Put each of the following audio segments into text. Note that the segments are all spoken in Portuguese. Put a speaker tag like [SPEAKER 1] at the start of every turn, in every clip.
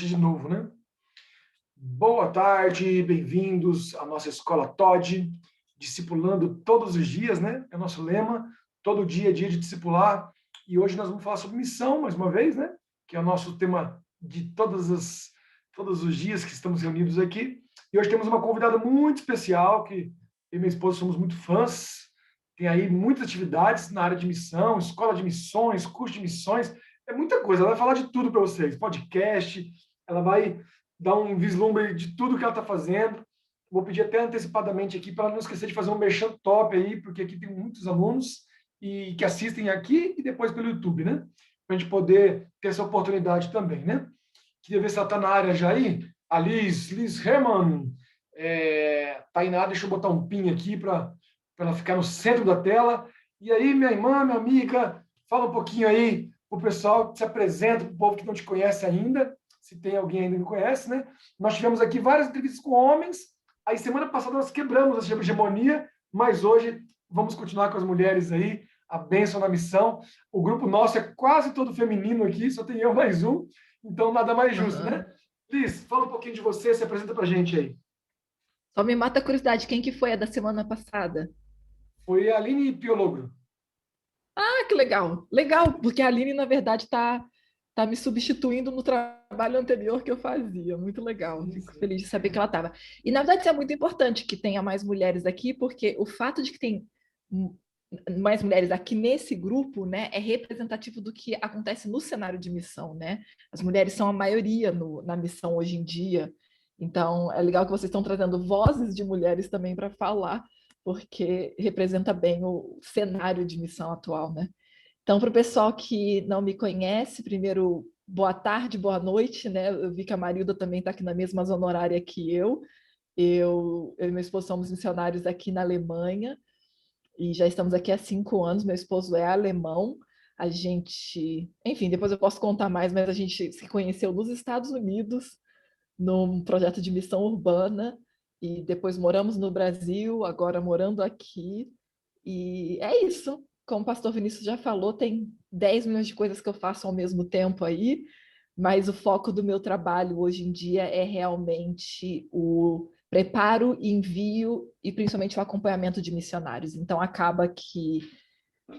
[SPEAKER 1] repetir de novo, né? Boa tarde, bem-vindos à nossa Escola Todd, discipulando todos os dias, né? É o nosso lema, todo dia é dia de discipular. E hoje nós vamos falar sobre missão, mais uma vez, né? Que é o nosso tema de todos os dias que estamos reunidos aqui. E hoje temos uma convidada muito especial, que eu e minha esposa somos muito fãs. Tem aí muitas atividades na área de missão, escola de missões, curso de missões, é muita coisa. Ela vai falar de tudo para vocês, podcast, ela vai dar um vislumbre de tudo que ela está fazendo. Vou pedir até antecipadamente aqui para não esquecer de fazer um merchan top aí, porque aqui tem muitos alunos e que assistem aqui e depois pelo YouTube, né? Para a gente poder ter essa oportunidade também, né? Queria ver se ela está na área já aí. A Liz Herman, Tainá, deixa eu botar um pin aqui para ela ficar no centro da tela. E aí, minha irmã, minha amiga, fala um pouquinho aí para o pessoal, se apresenta para o povo que não te conhece ainda, se tem alguém ainda que não conhece, né? Nós tivemos aqui várias entrevistas com homens, aí semana passada nós quebramos essa hegemonia, mas hoje vamos continuar com as mulheres aí, a bênção na missão. O grupo nosso é quase todo feminino aqui, só tem eu mais um, então nada mais justo, né? Liz, fala um pouquinho de você, se apresenta para a gente aí.
[SPEAKER 2] Só me mata a curiosidade, quem que foi a da semana passada?
[SPEAKER 1] Foi a Aline Piologro.
[SPEAKER 2] Ah, que legal. Legal, porque a Aline, na verdade, tá me substituindo no trabalho anterior que eu fazia. Muito legal.
[SPEAKER 1] Sim,
[SPEAKER 2] Fico
[SPEAKER 1] sim.
[SPEAKER 2] feliz de saber que ela estava. E, na verdade, isso é muito importante que tenha mais mulheres aqui, porque o fato de que tem mais mulheres aqui nesse grupo, né, é representativo do que acontece no cenário de missão, né? As mulheres são a maioria na missão hoje em dia. Então, é legal que vocês estão trazendo vozes de mulheres também para falar, porque representa bem o cenário de missão atual, né? Então, para o pessoal que não me conhece, primeiro, boa tarde, boa noite, né? Eu vi que a Marilda também está aqui na mesma zona horária que eu. Eu e meu esposo somos missionários aqui na Alemanha e já estamos aqui há 5 anos. Meu esposo é alemão. A gente, enfim, depois eu posso contar mais, mas a gente se conheceu nos Estados Unidos, num projeto de missão urbana, e depois moramos no Brasil, agora morando aqui. E é isso. Como o pastor Vinícius já falou, tem 10 milhões de coisas que eu faço ao mesmo tempo aí, mas o foco do meu trabalho hoje em dia é realmente o preparo, envio e principalmente o acompanhamento de missionários. Então acaba que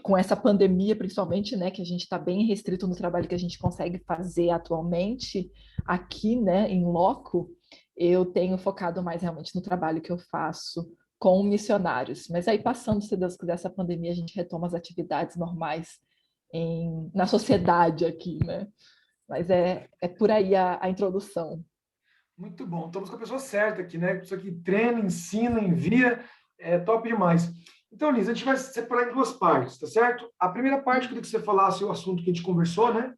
[SPEAKER 2] com essa pandemia, principalmente, né, que a gente está bem restrito no trabalho que a gente consegue fazer atualmente aqui, né, em loco, eu tenho focado mais realmente no trabalho que eu faço com missionários. Mas aí, passando, se Deus quiser, essa pandemia, a gente retoma as atividades normais na sociedade aqui, né? Mas é por aí a introdução.
[SPEAKER 1] Muito bom. Estamos com a pessoa certa aqui, né? Pessoa que treina, ensina, envia. É top demais. Então, Liz, a gente vai separar em duas partes, tá certo? A primeira parte, eu queria que você falasse o assunto que a gente conversou, né?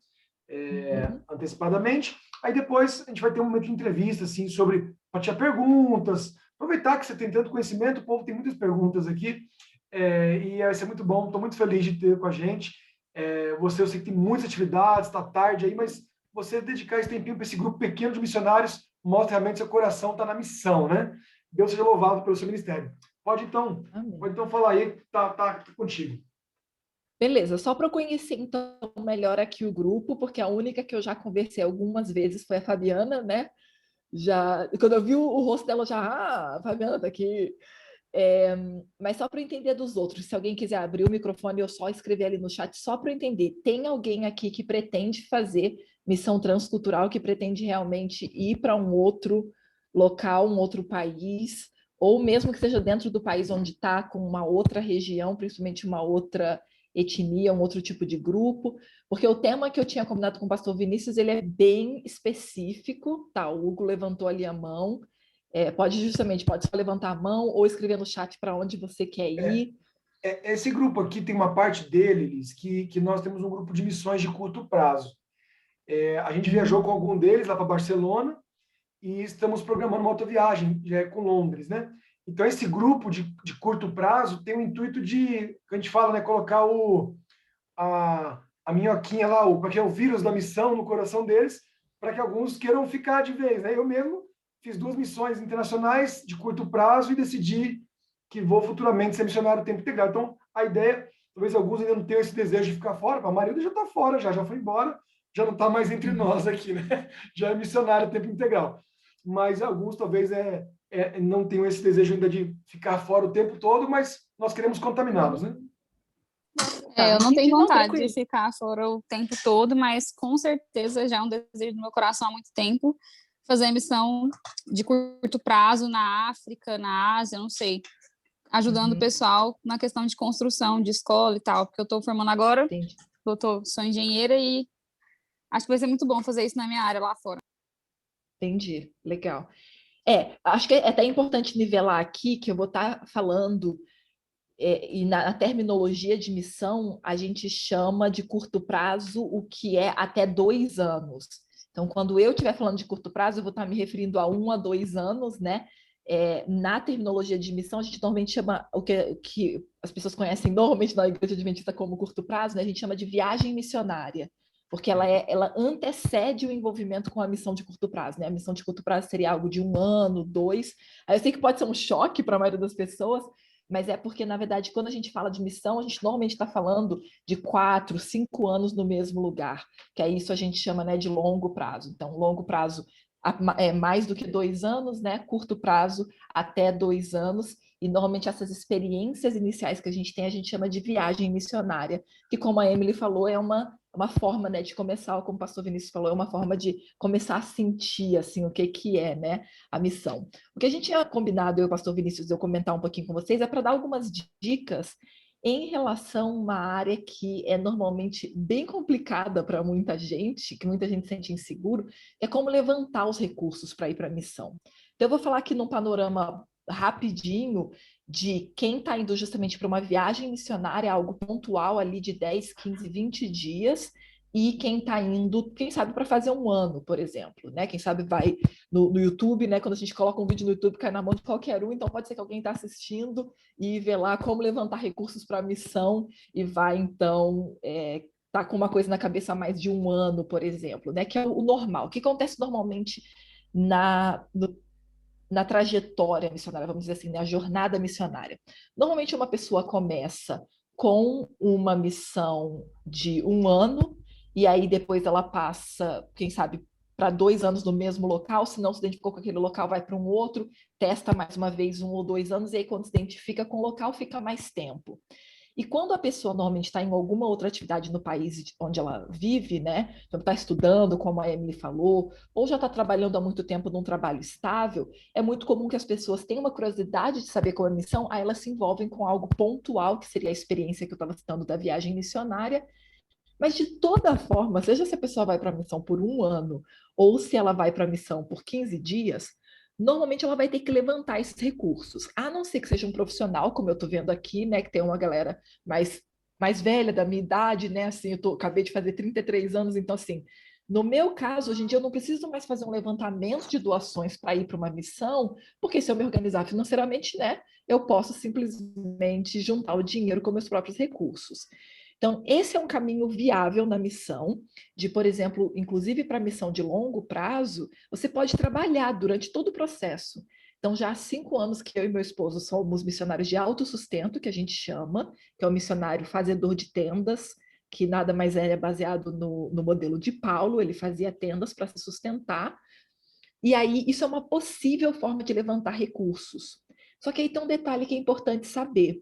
[SPEAKER 2] Uhum.
[SPEAKER 1] Antecipadamente. Aí depois a gente vai ter um momento de entrevista, assim, sobre para tirar perguntas. Aproveitar que você tem tanto conhecimento, o povo tem muitas perguntas aqui. E vai ser muito bom. Estou muito feliz de ter com a gente. Você, eu sei que tem muitas atividades, está tarde aí, mas você dedicar esse tempinho para esse grupo pequeno de missionários mostra realmente que seu coração está na missão, né? Deus seja louvado pelo seu ministério.
[SPEAKER 2] Amém.
[SPEAKER 1] Pode então falar aí, tá contigo.
[SPEAKER 2] Beleza, só para eu conhecer então melhor aqui o grupo, porque a única que eu já conversei algumas vezes foi a Fabiana, né? Já, quando eu vi o rosto dela, já, a Fabiana tá aqui. É, mas só para eu entender dos outros, se alguém quiser abrir o microfone, eu só escrever ali no chat, só para eu entender. Tem alguém aqui que pretende fazer missão transcultural, que pretende realmente ir para um outro local, um outro país, ou mesmo que seja dentro do país onde está, com uma outra região, principalmente uma outra etnia, um outro tipo de grupo, porque o tema que eu tinha combinado com o pastor Vinícius, ele é bem específico, tá? O Hugo levantou ali a mão, pode só levantar a mão ou escrever no chat para onde você quer
[SPEAKER 1] É,
[SPEAKER 2] ir.
[SPEAKER 1] esse grupo aqui tem uma parte dele, Liz, que nós temos um grupo de missões de curto prazo. A gente viajou com algum deles lá para Barcelona e estamos programando uma outra viagem com Londres, né? Então, esse grupo de curto prazo tem o intuito de, que a gente fala, né, colocar a minhoquinha lá, porque é o vírus da missão no coração deles, para que alguns queiram ficar de vez, né? Eu mesmo fiz 2 missões internacionais de curto prazo e decidi que vou futuramente ser missionário tempo integral. Então, a ideia, talvez alguns ainda não tenham esse desejo de ficar fora, a Marilda já está fora, já foi embora, já não está mais entre nós aqui, né? Já é missionário a tempo integral. Mas alguns talvez não tenham esse desejo ainda de ficar fora o tempo todo, mas nós queremos contaminá-los, né?
[SPEAKER 2] Tá,
[SPEAKER 3] Eu não tenho
[SPEAKER 2] entendi, não,
[SPEAKER 3] vontade de
[SPEAKER 2] tranquilo.
[SPEAKER 3] ficar fora o tempo todo, mas com certeza já é um desejo do meu coração há muito tempo fazer missão de curto prazo na África, na Ásia, não sei, ajudando o pessoal na questão de construção de escola e tal, porque eu estou formando agora,
[SPEAKER 2] Entendi.
[SPEAKER 3] sou engenheira e acho que vai ser muito bom fazer isso na minha área lá fora.
[SPEAKER 2] Entendi, legal. Acho que é até importante nivelar aqui que eu vou estar falando, e na terminologia de missão, a gente chama de curto prazo o que é até 2 anos. Então, quando eu estiver falando de curto prazo, eu vou estar me referindo a 1 a 2 anos, né? Na terminologia de missão, a gente normalmente chama o que as pessoas conhecem normalmente na Igreja Adventista como curto prazo, né? A gente chama de viagem missionária, porque ela antecede o envolvimento com a missão de curto prazo, né? A missão de curto prazo seria algo de 1 ano, 2. Aí eu sei que pode ser um choque para a maioria das pessoas, mas é porque, na verdade, quando a gente fala de missão, a gente normalmente está falando de 4, 5 anos no mesmo lugar, que é isso a gente chama, né, de longo prazo. Então, longo prazo é mais do que 2 anos, né? Curto prazo até 2 anos, e normalmente essas experiências iniciais que a gente tem, a gente chama de viagem missionária, que, como a Emily falou, é uma forma, né, de começar, como o pastor Vinícius falou, é uma forma de começar a sentir, assim, o que é, né, a missão. O que a gente tinha combinado, eu e o pastor Vinícius, eu comentar um pouquinho com vocês, é para dar algumas dicas em relação a uma área que é normalmente bem complicada para muita gente, que muita gente sente inseguro, é como levantar os recursos para ir para a missão. Então, eu vou falar aqui num panorama rapidinho de quem está indo justamente para uma viagem missionária, algo pontual ali de 10, 15, 20 dias, e quem está indo, quem sabe, para fazer 1 ano, por exemplo, né? Quem sabe vai no YouTube, né? Quando a gente coloca um vídeo no YouTube, cai na mão de qualquer um, então pode ser que alguém está assistindo e vê lá como levantar recursos para a missão e vai, então, tá com uma coisa na cabeça há mais de 1 ano, por exemplo, né? Que é o normal. O que acontece normalmente na trajetória missionária, vamos dizer assim, na jornada missionária? Normalmente uma pessoa começa com uma missão de 1 ano, e aí depois ela passa, quem sabe, para 2 anos no mesmo local, se não se identificou com aquele local, vai para um outro, testa mais uma vez 1 ou 2 anos, e aí quando se identifica com o local, fica mais tempo. E quando a pessoa normalmente está em alguma outra atividade no país onde ela vive, né? Então está estudando, como a Emily falou, ou já está trabalhando há muito tempo num trabalho estável, é muito comum que as pessoas tenham uma curiosidade de saber qual é a missão, aí elas se envolvem com algo pontual, que seria a experiência que eu estava citando da viagem missionária. Mas de toda forma, seja se a pessoa vai para a missão por 1 ano, ou se ela vai para a missão por 15 dias, normalmente ela vai ter que levantar esses recursos. A não ser que seja um profissional, como eu estou vendo aqui, né, que tem uma galera mais velha da minha idade, né, assim, acabei de fazer 33 anos, então, assim, no meu caso, hoje em dia, eu não preciso mais fazer um levantamento de doações para ir para uma missão, porque se eu me organizar financeiramente, né, eu posso simplesmente juntar o dinheiro com meus próprios recursos. Então, esse é um caminho viável na missão, de, por exemplo, inclusive para missão de longo prazo, você pode trabalhar durante todo o processo. Então, já há 5 anos que eu e meu esposo somos missionários de autossustento, que a gente chama, que é o missionário fazedor de tendas, que nada mais é baseado no modelo de Paulo, ele fazia tendas para se sustentar. E aí, isso é uma possível forma de levantar recursos. Só que aí tem um detalhe que é importante saber.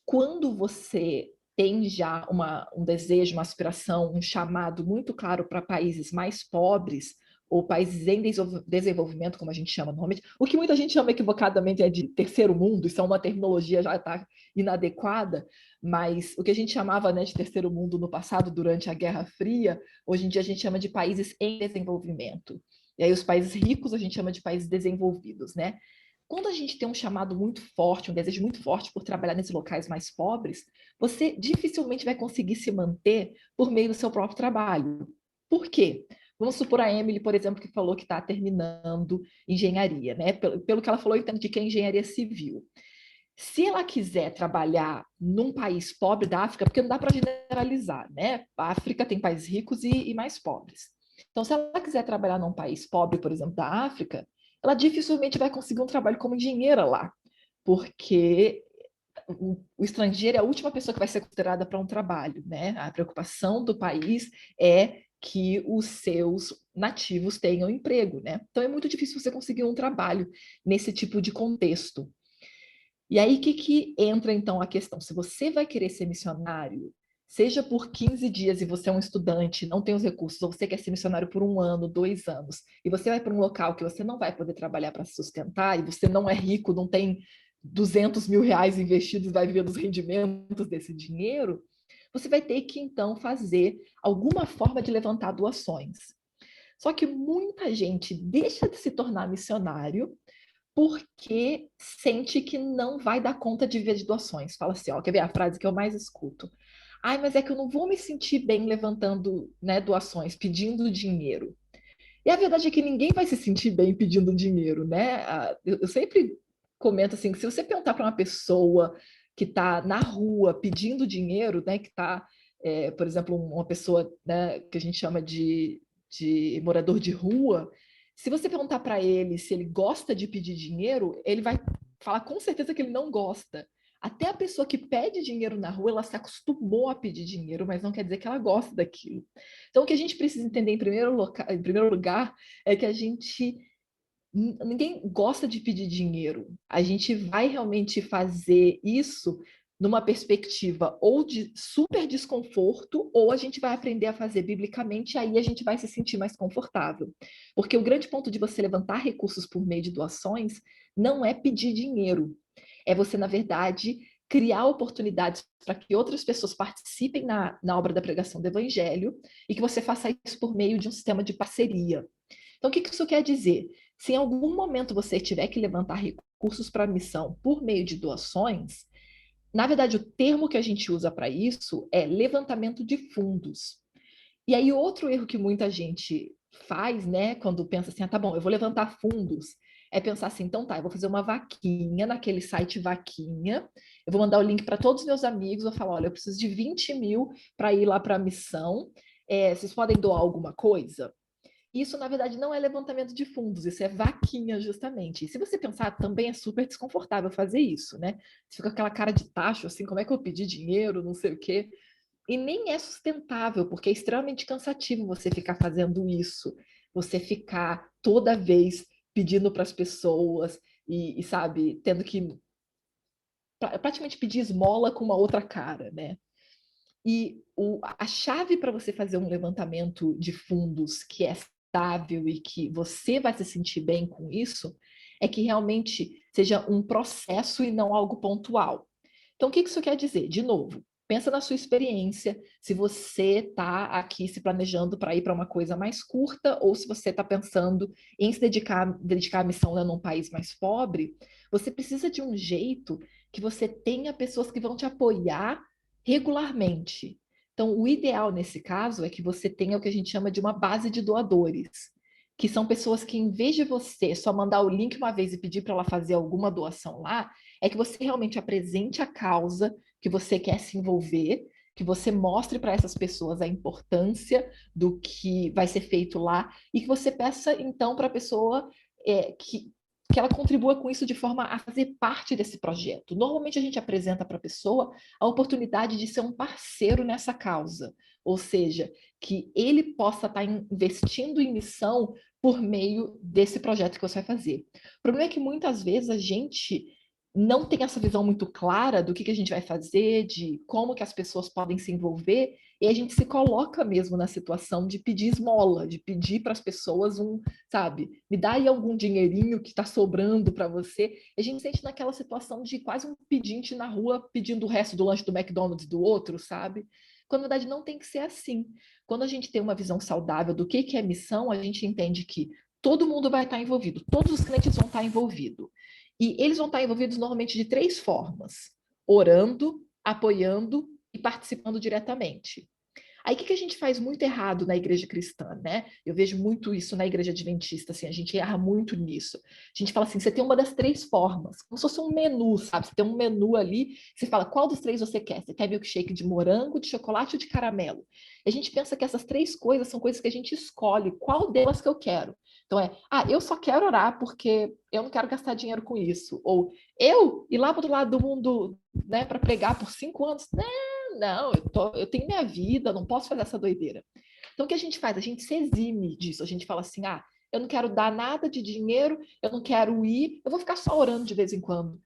[SPEAKER 2] Quando você tem já um desejo, uma aspiração, um chamado muito claro para países mais pobres, ou países em desenvolvimento, como a gente chama normalmente, o que muita gente chama equivocadamente é de terceiro mundo, isso é uma terminologia já está inadequada, mas o que a gente chamava, né, de terceiro mundo no passado, durante a Guerra Fria, hoje em dia a gente chama de países em desenvolvimento. E aí os países ricos a gente chama de países desenvolvidos, né? Quando a gente tem um chamado muito forte, um desejo muito forte por trabalhar nesses locais mais pobres, você dificilmente vai conseguir se manter por meio do seu próprio trabalho. Por quê? Vamos supor a Emily, por exemplo, que falou que está terminando engenharia, né? Pelo que ela falou, eu entendo de que é engenharia civil. Se ela quiser trabalhar num país pobre da África, porque não dá para generalizar, né? A África tem países ricos e mais pobres. Então, se ela quiser trabalhar num país pobre, por exemplo, da África, ela dificilmente vai conseguir um trabalho como engenheira lá, porque o estrangeiro é a última pessoa que vai ser considerada para um trabalho, né? A preocupação do país é que os seus nativos tenham emprego, né? Então é muito difícil você conseguir um trabalho nesse tipo de contexto. E aí, o que entra, então, a questão? Se você vai querer ser missionário, seja por 15 dias e você é um estudante, não tem os recursos, ou você quer ser missionário por 1 ano, 2 anos, e você vai para um local que você não vai poder trabalhar para se sustentar, e você não é rico, não tem 200 mil reais investidos e vai viver dos rendimentos desse dinheiro, você vai ter que, então, fazer alguma forma de levantar doações. Só que muita gente deixa de se tornar missionário porque sente que não vai dar conta de viver de doações. Fala assim, ó, quer ver a frase que eu mais escuto? Ai, mas é que eu não vou me sentir bem levantando, né, doações, pedindo dinheiro. E a verdade é que ninguém vai se sentir bem pedindo dinheiro, né? Eu sempre comento assim, que se você perguntar para uma pessoa que está na rua pedindo dinheiro, né, que está, por exemplo, uma pessoa, né, que a gente chama de morador de rua, se você perguntar para ele se ele gosta de pedir dinheiro, ele vai falar com certeza que ele não gosta. Até a pessoa que pede dinheiro na rua, ela se acostumou a pedir dinheiro, mas não quer dizer que ela gosta daquilo. Então, o que a gente precisa entender em primeiro lugar é que ninguém gosta de pedir dinheiro. A gente vai realmente fazer isso numa perspectiva ou de super desconforto, ou a gente vai aprender a fazer biblicamente, e aí a gente vai se sentir mais confortável. Porque o grande ponto de você levantar recursos por meio de doações não é pedir dinheiro, é você, na verdade, criar oportunidades para que outras pessoas participem na obra da pregação do evangelho e que você faça isso por meio de um sistema de parceria. Então, o que isso quer dizer? Se em algum momento você tiver que levantar recursos para a missão por meio de doações, na verdade, o termo que a gente usa para isso é levantamento de fundos. E aí, outro erro que muita gente faz, né, quando pensa assim, ah, tá bom, eu vou levantar fundos, é pensar assim, então tá, eu vou fazer uma vaquinha naquele site Vaquinha, eu vou mandar o link para todos os meus amigos, vou falar, olha, eu preciso de 20 mil para ir lá para a missão, vocês podem doar alguma coisa? Isso, na verdade, não é levantamento de fundos, isso é vaquinha, justamente. E se você pensar, também é super desconfortável fazer isso, né? Você fica com aquela cara de tacho, assim, como é que eu pedi dinheiro, não sei o quê. E nem é sustentável, porque é extremamente cansativo você ficar fazendo isso. Você ficar toda vez pedindo para as pessoas sabe, tendo que praticamente pedir esmola com uma outra cara, né? E a chave para você fazer um levantamento de fundos que é estável e que você vai se sentir bem com isso, é que realmente seja um processo e não algo pontual. Então, o que isso quer dizer? De novo, pensa na sua experiência, se você está aqui se planejando para ir para uma coisa mais curta, ou se você está pensando em se dedicar à missão, né, num país mais pobre, você precisa de um jeito que você tenha pessoas que vão te apoiar regularmente. Então, o ideal nesse caso é que você tenha o que a gente chama de uma base de doadores, que são pessoas que, em vez de você só mandar o link uma vez e pedir para ela fazer alguma doação lá, é que você realmente apresente a causa que você quer se envolver, que você mostre para essas pessoas a importância do que vai ser feito lá e que você peça, então, para a pessoa que ela contribua com isso de forma a fazer parte desse projeto. Normalmente a gente apresenta para a pessoa a oportunidade de ser um parceiro nessa causa, ou seja, que ele possa estar investindo em missão por meio desse projeto que você vai fazer. O problema é que muitas vezes a gente não tem essa visão muito clara do que a gente vai fazer, de como que as pessoas podem se envolver, e a gente se coloca mesmo na situação de pedir esmola, de pedir para as pessoas sabe, me dá aí algum dinheirinho que está sobrando para você. E a gente se sente naquela situação de quase um pedinte na rua pedindo o resto do lanche do McDonald's do outro, sabe? Quando na verdade não tem que ser assim. Quando a gente tem uma visão saudável do que é missão, a gente entende que todo mundo vai estar envolvido, todos os clientes vão estar envolvidos. E eles vão estar envolvidos normalmente de 3 formas: orando, apoiando e participando diretamente. Aí, o que a gente faz muito errado na igreja cristã, né? Eu vejo muito isso na igreja adventista, assim, a gente erra muito nisso. A gente fala assim, você tem uma das 3 formas, como se fosse um menu, sabe? Você tem um menu ali, você fala, qual dos 3 você quer? Você quer milkshake de morango, de chocolate ou de caramelo? E a gente pensa que essas 3 coisas são coisas que a gente escolhe, qual delas que eu quero? Então eu só quero orar porque eu não quero gastar dinheiro com isso. Ou eu ir lá para o outro lado do mundo, né, para pregar por 5 anos? Não, eu tenho minha vida, não posso fazer essa doideira. Então, o que a gente faz? A gente se exime disso. A gente fala assim, eu não quero dar nada de dinheiro, eu não quero ir, eu vou ficar só orando de vez em quando.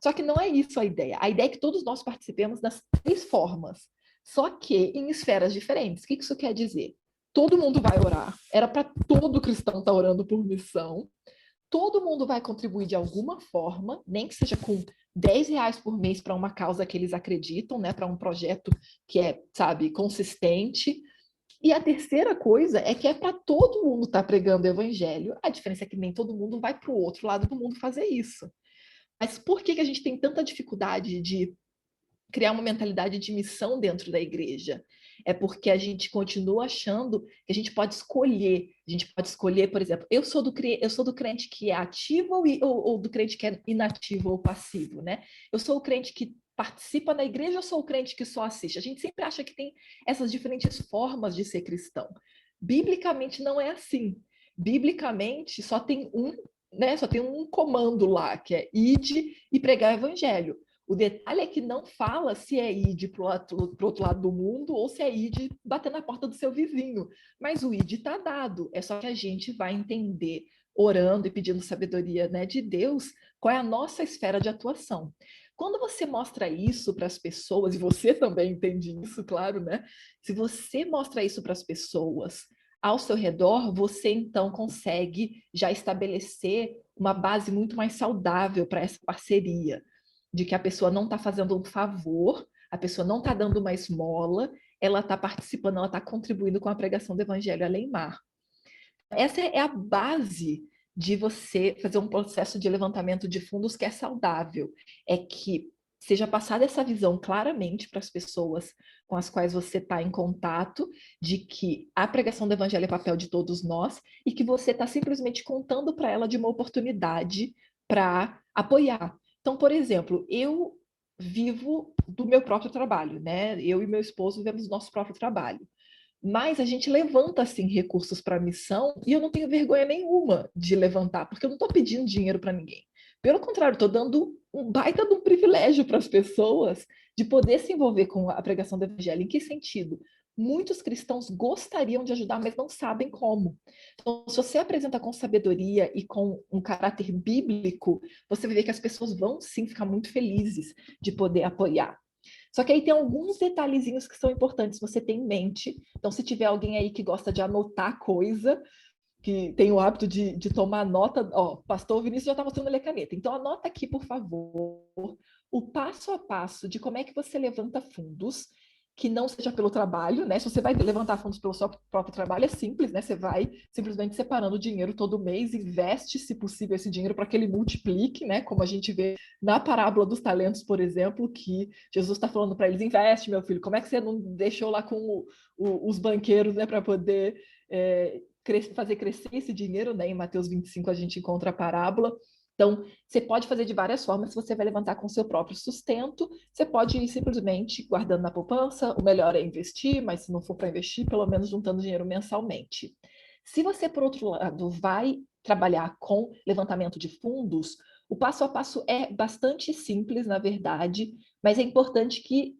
[SPEAKER 2] Só que não é isso a ideia. A ideia é que todos nós participemos das 3 formas, só que em esferas diferentes. O que isso quer dizer? Todo mundo vai orar. Era para todo cristão estar orando por missão. Todo mundo vai contribuir de alguma forma, nem que seja com R$ 10 por mês para uma causa que eles acreditam, né? Para um projeto que é, sabe, consistente. E a terceira coisa é que é para todo mundo estar pregando o evangelho. A diferença é que nem todo mundo vai para o outro lado do mundo fazer isso. Mas por que a gente tem tanta dificuldade de criar uma mentalidade de missão dentro da igreja? É porque a gente continua achando que a gente pode escolher. A gente pode escolher, por exemplo, eu sou do crente que é ativo ou do crente que é inativo ou passivo, né? Eu sou o crente que participa da igreja ou sou o crente que só assiste? A gente sempre acha que tem essas diferentes formas de ser cristão. Biblicamente não é assim. Biblicamente só tem né? Só tem um comando lá, que é ide e pregar o evangelho. O detalhe é que não fala se é ide para o outro lado do mundo ou se é ide bater na porta do seu vizinho. Mas o ide está dado. É só que a gente vai entender, orando e pedindo sabedoria, né, de Deus, qual é a nossa esfera de atuação. Quando você mostra isso para as pessoas, e você também entende isso, claro, né? Se você mostra isso para as pessoas ao seu redor, você então consegue já estabelecer uma base muito mais saudável para essa parceria, de que a pessoa não está fazendo um favor, a pessoa não está dando uma esmola, ela está participando, ela está contribuindo com a pregação do evangelho além mar. Essa é a base de você fazer um processo de levantamento de fundos que é saudável, é que seja passada essa visão claramente para as pessoas com as quais você está em contato, de que a pregação do evangelho é papel de todos nós e que você está simplesmente contando para ela de uma oportunidade para apoiar. Então, por exemplo, eu vivo do meu próprio trabalho, né? Eu e meu esposo vivemos do nosso próprio trabalho. Mas a gente levanta, assim, recursos para a missão e eu não tenho vergonha nenhuma de levantar, porque eu não estou pedindo dinheiro para ninguém. Pelo contrário, estou dando um baita de um privilégio para as pessoas de poder se envolver com a pregação do evangelho. Em que sentido? Muitos cristãos gostariam de ajudar, mas não sabem como. Então, se você apresenta com sabedoria e com um caráter bíblico, você vai ver que as pessoas vão sim ficar muito felizes de poder apoiar. Só que aí tem alguns detalhezinhos que são importantes você ter em mente. Então, se tiver alguém aí que gosta de anotar coisa, que tem o hábito de tomar nota, ó, pastor Vinícius já está mostrando ali a caneta. Então, anota aqui, por favor, o passo a passo de como é que você levanta fundos, que não seja pelo trabalho, né? Se você vai levantar fundos pelo seu próprio trabalho, é simples, né? Você vai simplesmente separando o dinheiro todo mês, investe, se possível, esse dinheiro para que ele multiplique, né? Como a gente vê na parábola dos talentos, por exemplo, que Jesus está falando para eles, investe, meu filho, como é que você não deixou lá com os banqueiros, né? Para poder fazer crescer esse dinheiro, né? Em Mateus 25 a gente encontra a parábola. Então, você pode fazer de várias formas. Se você vai levantar com seu próprio sustento, você pode ir simplesmente guardando na poupança. O melhor é investir, mas se não for para investir, pelo menos juntando dinheiro mensalmente. Se você, por outro lado, vai trabalhar com levantamento de fundos, o passo a passo é bastante simples, na verdade, mas é importante que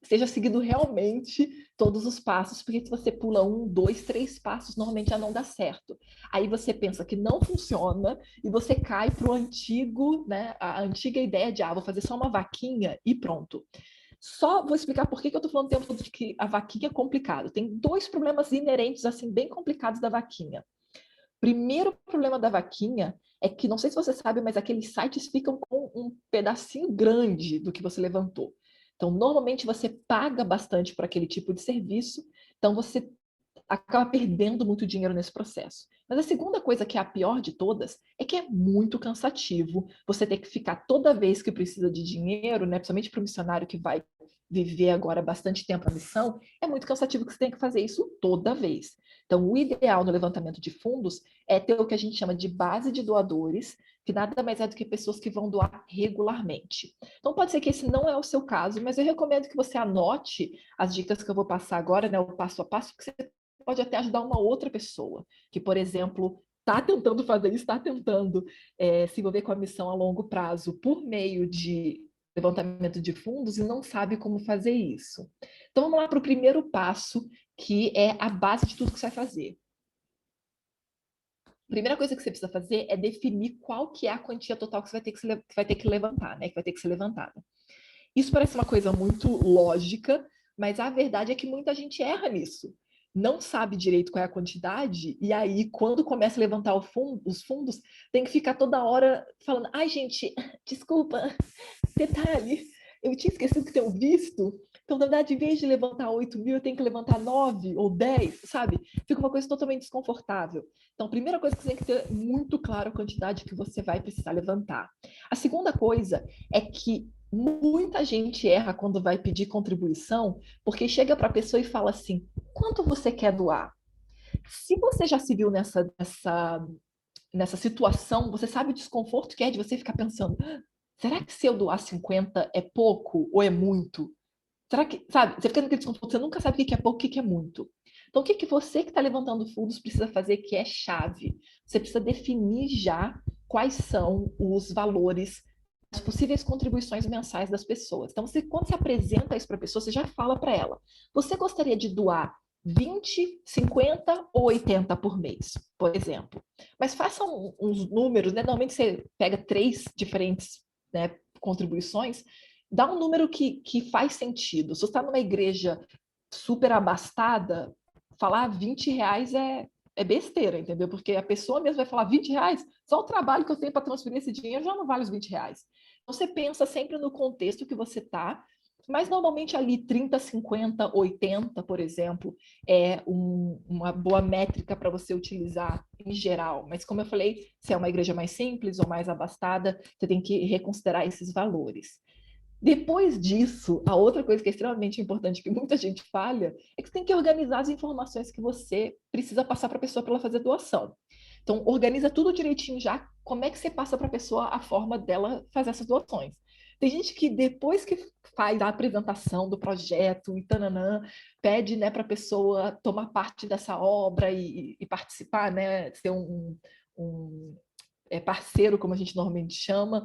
[SPEAKER 2] seja seguido realmente todos os passos, porque se você pula 1, 2, 3 passos, normalmente já não dá certo. Aí você pensa que não funciona e você cai para o antigo, né? A antiga ideia de, vou fazer só uma vaquinha e pronto. Só vou explicar por que eu estou falando o tempo todo de que a vaquinha é complicado. Tem 2 problemas inerentes, assim, bem complicados da vaquinha. Primeiro problema da vaquinha é que, não sei se você sabe, mas aqueles sites ficam com um pedacinho grande do que você levantou. Então, normalmente você paga bastante por aquele tipo de serviço, então você acaba perdendo muito dinheiro nesse processo. Mas a segunda coisa, que é a pior de todas, é que é muito cansativo você ter que ficar toda vez que precisa de dinheiro, né, principalmente para o missionário que vai viver agora bastante tempo a missão, é muito cansativo que você tem que fazer isso toda vez. Então, o ideal no levantamento de fundos é ter o que a gente chama de base de doadores, que nada mais é do que pessoas que vão doar regularmente. Então, pode ser que esse não é o seu caso, mas eu recomendo que você anote as dicas que eu vou passar agora, né, o passo a passo, que você pode até ajudar uma outra pessoa, que, por exemplo, está tentando fazer isso, está tentando se envolver com a missão a longo prazo por meio de levantamento de fundos e não sabe como fazer isso. Então, vamos lá para o primeiro passo, que é a base de tudo que você vai fazer. A primeira coisa que você precisa fazer é definir qual que é a quantia total que você vai ter que levantar, né? Que vai ter que ser levantada. Isso parece uma coisa muito lógica, mas a verdade é que muita gente erra nisso. Não sabe direito qual é a quantidade, e aí, quando começa a levantar os fundos, tem que ficar toda hora falando: ai, gente, desculpa, detalhe, eu tinha esquecido que tem um visto, então, na verdade, em vez de levantar 8 mil, eu tenho que levantar 9 ou 10, sabe? Fica uma coisa totalmente desconfortável. Então, a primeira coisa que você tem que ter muito claro a quantidade que você vai precisar levantar. A segunda coisa é que muita gente erra quando vai pedir contribuição, porque chega para a pessoa e fala assim: quanto você quer doar? Se você já se viu nessa situação, você sabe o desconforto que é de você ficar pensando: será que se eu doar 50 é pouco ou é muito? Será que, sabe, você fica naquele desconforto, você nunca sabe o que é pouco e o que é muito. Então, o que você que está levantando fundos precisa fazer que é chave? Você precisa definir já quais são os valores, as possíveis contribuições mensais das pessoas. Então, quando você apresenta isso para a pessoa, você já fala para ela: você gostaria de doar 20, 50 ou 80 por mês, por exemplo. Mas faça uns números, né? Normalmente você pega 3 diferentes, né, contribuições, dá um número que faz sentido. Se você está numa igreja super abastada, falar 20 reais é besteira, entendeu? Porque a pessoa mesmo vai falar: 20 reais? Só o trabalho que eu tenho para transferir esse dinheiro já não vale os 20 reais. Você pensa sempre no contexto que você está, mas normalmente ali 30, 50, 80, por exemplo, é uma boa métrica para você utilizar em geral. Mas como eu falei, se é uma igreja mais simples ou mais abastada, você tem que reconsiderar esses valores. Depois disso, a outra coisa que é extremamente importante, que muita gente falha, é que você tem que organizar as informações que você precisa passar para a pessoa para ela fazer doação. Então, organiza tudo direitinho já, como é que você passa para a pessoa a forma dela fazer essas doações. Tem gente que depois que faz a apresentação do projeto e tananã, pede, né, para a pessoa tomar parte dessa obra e participar, né, ser um parceiro, como a gente normalmente chama.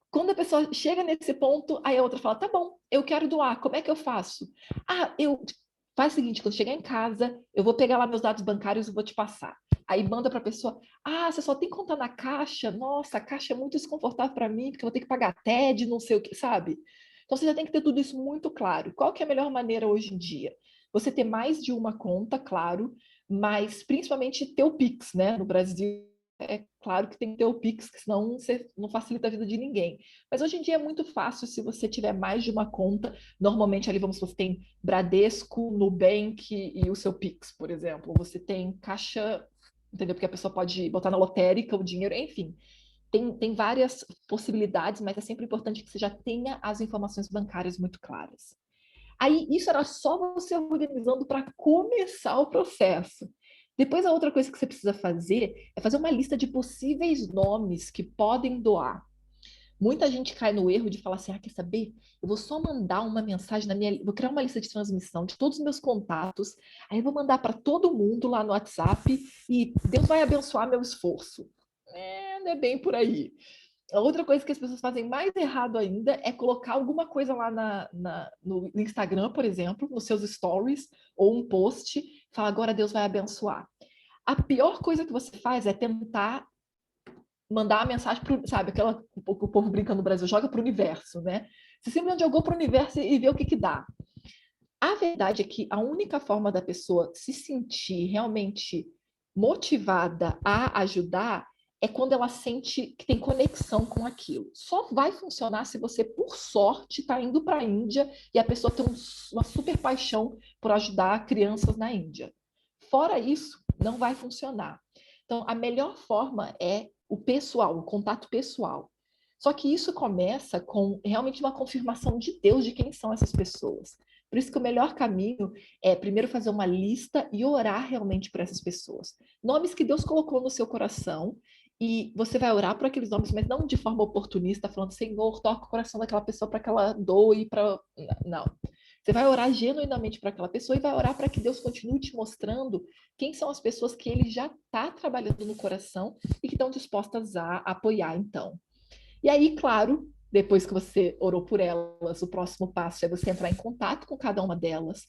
[SPEAKER 2] Quando a pessoa chega nesse ponto, aí a outra fala: tá bom, eu quero doar, como é que eu faço? Faz o seguinte, quando chegar em casa, eu vou pegar lá meus dados bancários e vou te passar. Aí manda para a pessoa: você só tem conta na Caixa? Nossa, a Caixa é muito desconfortável para mim, porque eu vou ter que pagar TED, não sei o que, sabe? Então você já tem que ter tudo isso muito claro. Qual que é a melhor maneira hoje em dia? Você ter mais de uma conta, claro, mas principalmente ter o Pix, né? No Brasil, é claro que tem que ter o Pix, senão você não facilita a vida de ninguém. Mas hoje em dia é muito fácil se você tiver mais de uma conta. Normalmente ali, vamos supor, você tem Bradesco, Nubank e o seu Pix, por exemplo. Você tem Caixa, entendeu? Porque a pessoa pode botar na lotérica o dinheiro, enfim. Tem várias possibilidades, mas é sempre importante que você já tenha as informações bancárias muito claras. Aí, isso era só você organizando para começar o processo. Depois, a outra coisa que você precisa fazer é fazer uma lista de possíveis nomes que podem doar. Muita gente cai no erro de falar assim: quer saber? Eu vou só mandar uma mensagem vou criar uma lista de transmissão de todos os meus contatos, aí eu vou mandar para todo mundo lá no WhatsApp e Deus vai abençoar meu esforço. Não é bem por aí. A outra coisa que as pessoas fazem mais errado ainda é colocar alguma coisa lá no Instagram, por exemplo, nos seus stories, ou um post, falar: agora Deus vai abençoar. A pior coisa que você faz é tentar mandar a mensagem para, sabe, aquela que o povo brinca no Brasil, joga para o universo, né? Você simplesmente jogou para o universo e vê o que dá. A verdade é que a única forma da pessoa se sentir realmente motivada a ajudar é quando ela sente que tem conexão com aquilo. Só vai funcionar se você, por sorte, está indo para a Índia e a pessoa tem uma super paixão por ajudar crianças na Índia. Fora isso, não vai funcionar. Então, a melhor forma é o pessoal, o contato pessoal. Só que isso começa com realmente uma confirmação de Deus de quem são essas pessoas. Por isso que o melhor caminho é primeiro fazer uma lista e orar realmente por essas pessoas. Nomes que Deus colocou no seu coração, e você vai orar por aqueles nomes, mas não de forma oportunista, falando: Senhor, toca o coração daquela pessoa para que ela doe para... Não. Você vai orar genuinamente para aquela pessoa e vai orar para que Deus continue te mostrando quem são as pessoas que Ele já está trabalhando no coração e que estão dispostas a apoiar, então. E aí, claro, Depois que você orou por elas, o próximo passo é você entrar em contato com cada uma delas.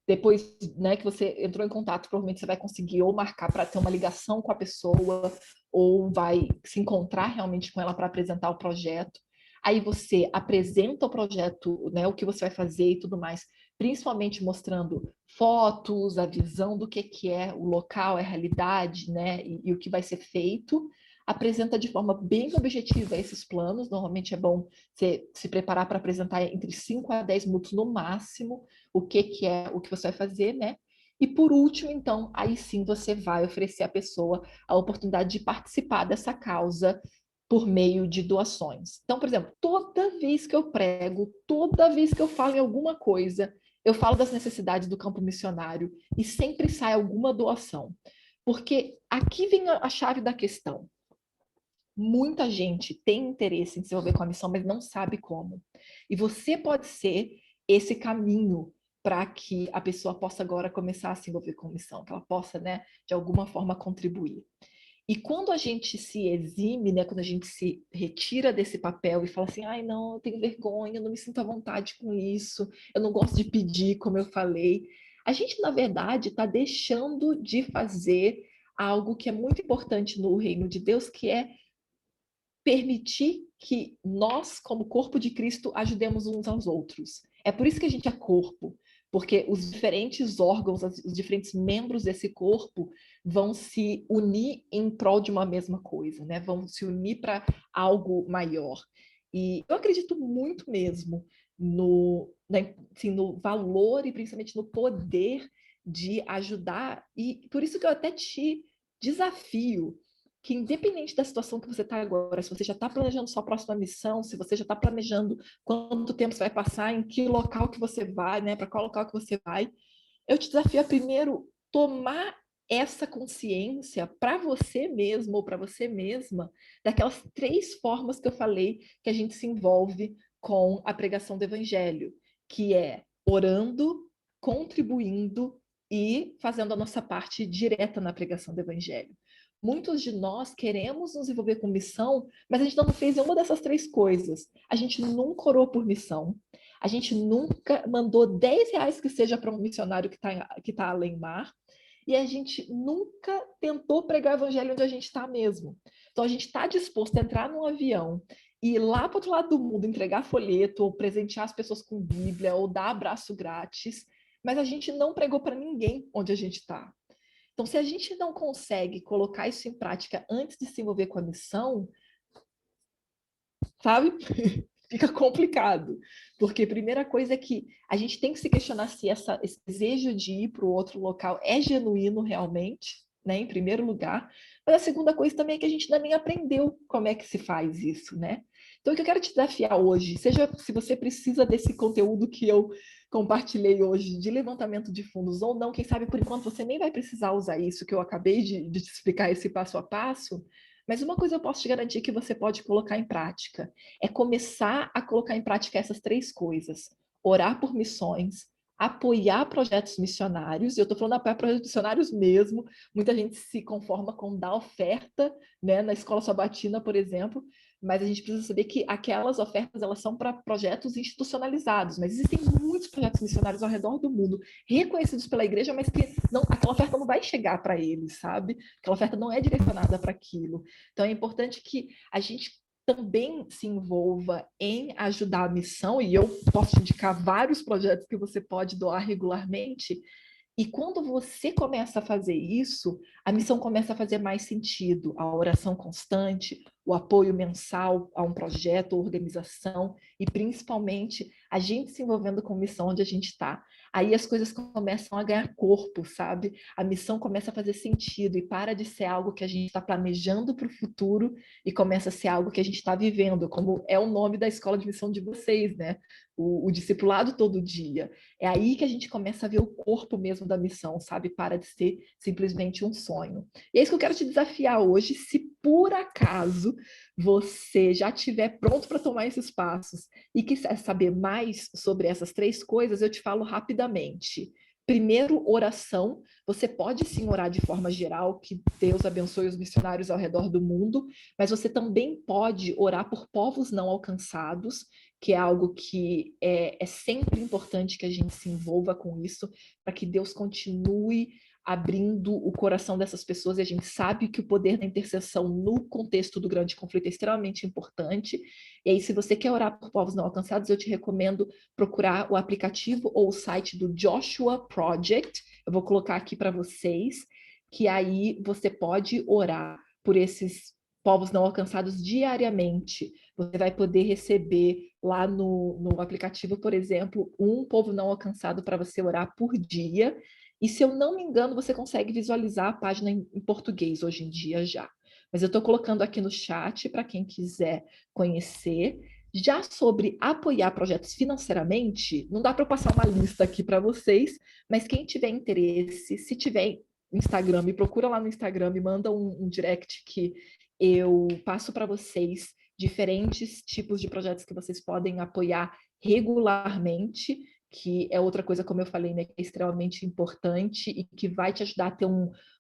[SPEAKER 2] Depois, né, que você entrou em contato, provavelmente você vai conseguir ou marcar para ter uma ligação com a pessoa, ou vai se encontrar realmente com ela para apresentar o projeto. Aí você apresenta o projeto, né, o que você vai fazer e tudo mais, principalmente mostrando fotos, a visão do que é o local, a realidade, né, e o que vai ser feito. Apresenta de forma bem objetiva esses planos. Normalmente é bom você se preparar para apresentar entre 5 a 10 minutos no máximo o que é o que você vai fazer, né? E por último, então, aí sim você vai oferecer à pessoa a oportunidade de participar dessa causa por meio de doações. Então, por exemplo, toda vez que eu prego, toda vez que eu falo em alguma coisa, eu falo das necessidades do campo missionário e sempre sai alguma doação. Porque aqui vem a chave da questão. Muita gente tem interesse em se envolver com a missão, mas não sabe como. E você pode ser esse caminho para que a pessoa possa agora começar a se envolver com a missão, que ela possa, né, de alguma forma contribuir. E quando a gente se exime, né, quando a gente se retira desse papel e fala assim, ai não, eu tenho vergonha, eu não me sinto à vontade com isso, eu não gosto de pedir, como eu falei, a gente, na verdade, está deixando de fazer algo que é muito importante no reino de Deus, que é permitir que nós, como corpo de Cristo, ajudemos uns aos outros. É por isso que a gente é corpo, porque os diferentes órgãos, os diferentes membros desse corpo vão se unir em prol de uma mesma coisa, né? Vão se unir para algo maior. E eu acredito muito mesmo assim, no valor e principalmente no poder de ajudar. E por isso que eu até te desafio que independente da situação que você está agora, se você já está planejando sua próxima missão, se você já está planejando quanto tempo você vai passar, em que local que você vai, né, para qual local que você vai, eu te desafio a primeiro tomar essa consciência para você mesmo ou para você mesma daquelas 3 formas que eu falei que a gente se envolve com a pregação do evangelho, que é orando, contribuindo e fazendo a nossa parte direta na pregação do evangelho. Muitos de nós queremos nos envolver com missão, mas a gente não fez uma dessas 3 coisas. A gente nunca orou por missão, a gente nunca mandou 10 reais que seja para um missionário que tá além mar, e a gente nunca tentou pregar o evangelho onde a gente está mesmo. Então a gente está disposto a entrar num avião e ir lá para o outro lado do mundo entregar folheto, ou presentear as pessoas com Bíblia, ou dar abraço grátis, mas a gente não pregou para ninguém onde a gente está. Então, se a gente não consegue colocar isso em prática antes de se envolver com a missão, sabe? Fica complicado. Porque a primeira coisa é que a gente tem que se questionar se esse desejo de ir para o outro local é genuíno realmente, né? Em primeiro lugar. Mas a segunda coisa também é que a gente ainda nem aprendeu como é que se faz isso, né? Então, o que eu quero te desafiar hoje, seja se você precisa desse conteúdo que eu compartilhei hoje de levantamento de fundos ou não, quem sabe por enquanto você nem vai precisar usar isso que eu acabei de te explicar, esse passo a passo, mas uma coisa eu posso te garantir que você pode colocar em prática, é começar a colocar em prática essas 3 coisas, orar por missões, apoiar projetos missionários, e eu estou falando apoiar projetos missionários mesmo, muita gente se conforma com dar oferta, né, na escola sabatina, por exemplo, mas a gente precisa saber que aquelas ofertas elas são para projetos institucionalizados, mas existem muitos projetos missionários ao redor do mundo, reconhecidos pela igreja, mas que não, aquela oferta não vai chegar para eles, sabe? Aquela oferta não é direcionada para aquilo. Então é importante que a gente também se envolva em ajudar a missão, e eu posso te indicar vários projetos que você pode doar regularmente, e quando você começa a fazer isso, a missão começa a fazer mais sentido. A oração constante, o apoio mensal a um projeto ou organização, e principalmente a gente se envolvendo com a missão onde a gente está. Aí as coisas começam a ganhar corpo, sabe? A missão começa a fazer sentido e para de ser algo que a gente está planejando para o futuro e começa a ser algo que a gente está vivendo, como é o nome da escola de missão de vocês, né? O discipulado todo dia. É aí que a gente começa a ver o corpo mesmo da missão, sabe? Para de ser simplesmente um sonho. E é isso que eu quero te desafiar hoje. Se por acaso você já estiver pronto para tomar esses passos e quiser saber mais sobre essas 3 coisas, eu te falo rapidamente. Primeiro, oração. Você pode sim orar de forma geral, que Deus abençoe os missionários ao redor do mundo, mas você também pode orar por povos não alcançados, que é algo que é sempre importante que a gente se envolva com isso, para que Deus continue abrindo o coração dessas pessoas, e a gente sabe que o poder da intercessão no contexto do grande conflito é extremamente importante. E aí, se você quer orar por povos não alcançados, eu te recomendo procurar o aplicativo ou o site do Joshua Project. Eu vou colocar aqui para vocês, que aí você pode orar por esses povos não alcançados diariamente. Você vai poder receber lá no aplicativo, por exemplo, um povo não alcançado para você orar por dia. E se eu não me engano, você consegue visualizar a página em português hoje em dia já. Mas eu estou colocando aqui no chat para quem quiser conhecer. Já sobre apoiar projetos financeiramente, não dá para eu passar uma lista aqui para vocês, mas quem tiver interesse, se tiver Instagram, me procura lá no Instagram, me manda um direct que eu passo para vocês diferentes tipos de projetos que vocês podem apoiar regularmente, que é outra coisa, como eu falei, né, que é extremamente importante e que vai te ajudar a ter